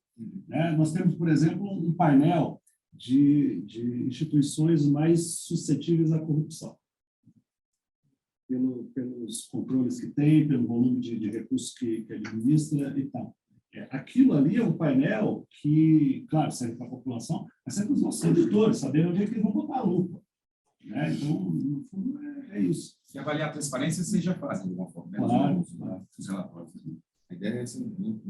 Né? Nós temos, por exemplo, um painel de instituições mais suscetíveis à corrupção. Pelos controles que tem, pelo volume de recursos que administra e tal. Aquilo ali é um painel que, claro, serve para a população, mas serve para os nossos auditores, saber onde é que eles vão botar a lupa. Né? Então, no fundo, é isso. E avaliar a transparência, vocês já fazem de alguma forma. Né? Claro. Os relatórios. A ideia é essa. Não,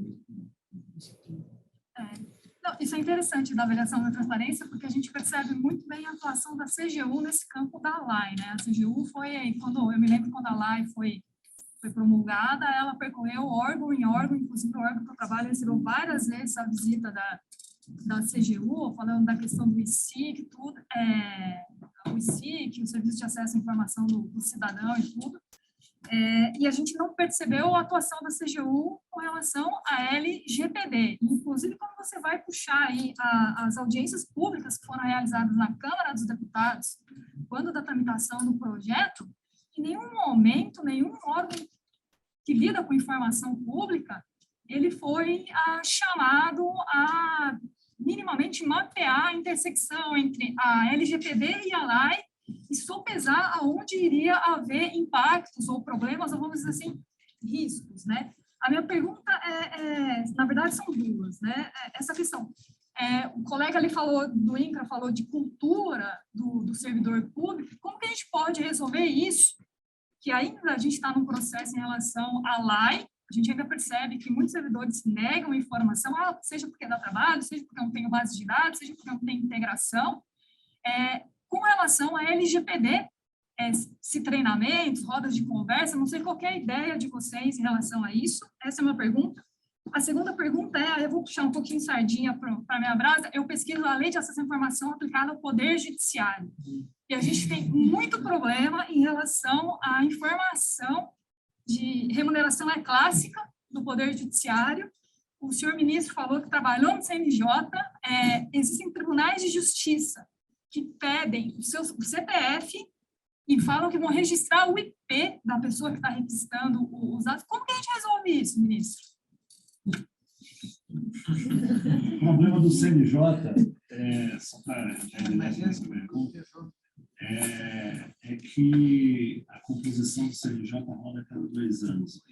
isso é interessante da avaliação da transparência, porque a gente percebe muito bem a atuação da CGU nesse campo da LAI. Né? A CGU foi, eu me lembro quando a LAI foi foi promulgada, ela percorreu órgão em órgão, inclusive o órgão que eu trabalho recebeu várias vezes a visita da CGU, falando da questão do ICIC, tudo, o ICIC, o Serviço de Acesso à Informação do Cidadão e tudo, e a gente não percebeu a atuação da CGU com relação à LGPD. Inclusive, quando você vai puxar aí as audiências públicas que foram realizadas na Câmara dos Deputados, quando da tramitação do projeto, em nenhum momento, nenhum órgão que lida com informação pública, ele foi chamado a minimamente mapear a intersecção entre a LGPD e a LAI e sopesar aonde iria haver impactos ou problemas, ou vamos dizer assim, riscos, né? A minha pergunta na verdade, são duas, né? Essa questão, o colega ali falou, do INCRA, falou de cultura do servidor público, como que a gente pode resolver isso? Que ainda a gente está num processo em relação à LAI, a gente ainda percebe que muitos servidores negam informação, seja porque dá trabalho, seja porque não tem base de dados, seja porque não tem integração. Com relação à LGPD, se treinamentos, rodas de conversa, não sei qual é a ideia de vocês em relação a isso. Essa é uma pergunta. A segunda pergunta eu vou puxar um pouquinho sardinha para a minha brasa, eu pesquiso a Lei de Acesso à Informação aplicada ao Poder Judiciário. E a gente tem muito problema em relação à informação de remuneração clássica do Poder Judiciário. O senhor ministro falou que trabalhou no CNJ, existem tribunais de justiça que pedem o seu CPF e falam que vão registrar o IP da pessoa que está registrando os dados. Como que a gente resolve isso, ministro? O problema do CNJ, só para terminar essa pergunta, é que a composição do CNJ roda a cada 2 anos.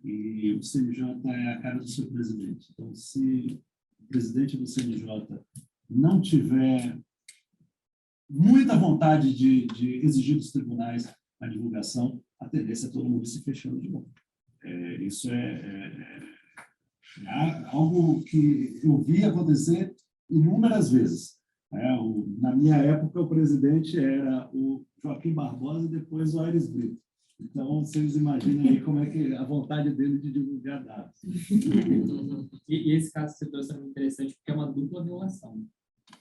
E o CNJ é a cara do seu presidente. Então, se o presidente do CNJ não tiver muita vontade de exigir dos tribunais a divulgação, a tendência é todo mundo se fechando de novo. Isso é algo que eu vi acontecer inúmeras vezes. Na minha época, o presidente era o Joaquim Barbosa e depois o Aires Brito. Então, vocês imaginem aí como é que a vontade dele de divulgar dados. E esse caso que você trouxe é muito interessante, porque é uma dupla violação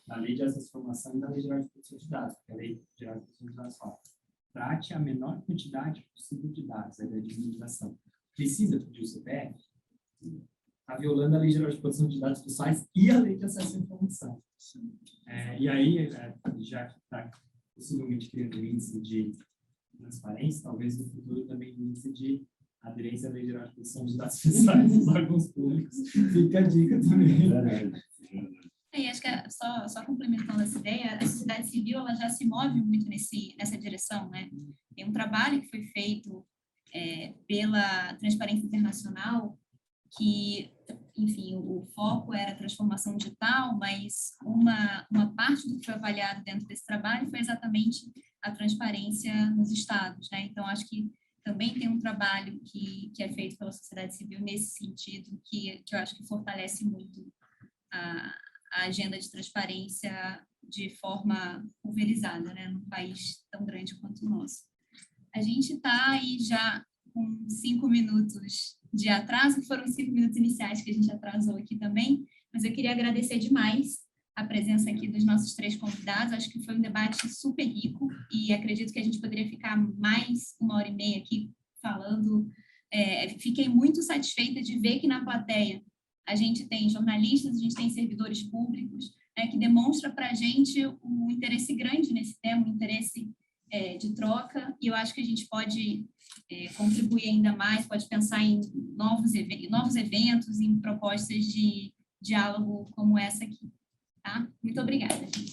da Lei de Acesso à Informação e da Lei Geral de Proteção de Dados, porque a Lei Geral de Proteção de Dados fala: trate a menor quantidade possível de dados, a ideia de minimização. Precisa pedir o CPF? Está violando a Lei Geral de Proteção de Dados do SAIS e a Lei de Acesso à Informação. E aí, já que está possivelmente criando um índice de transparência, talvez no futuro também um índice de aderência à Lei Geral de Proteção de Dados Pessoais dos órgãos públicos. Fica a dica também. E acho que só complementando essa ideia, a sociedade civil ela já se move muito nessa direção, né? Tem um trabalho que foi feito pela Transparência Internacional, que, enfim, o foco era a transformação digital, mas uma parte do que foi avaliado dentro desse trabalho foi exatamente a transparência nos estados, né? Então, acho que também tem um trabalho que é feito pela sociedade civil nesse sentido, que eu acho que fortalece muito a agenda de transparência de forma pulverizada, né, num país tão grande quanto o nosso. A gente está aí já com 5 minutos de atraso, que foram os 5 minutos iniciais que a gente atrasou aqui também, mas eu queria agradecer demais a presença aqui dos nossos 3 convidados. Acho que foi um debate super rico e acredito que a gente poderia ficar mais 1h30 aqui falando. Fiquei muito satisfeita de ver que na plateia a gente tem jornalistas, a gente tem servidores públicos, né, que demonstra para a gente um interesse grande nesse tema, um interesse de troca, e eu acho que a gente pode contribuir ainda mais, pode pensar em novos eventos, em propostas de diálogo como essa aqui. Tá? Muito obrigada, gente.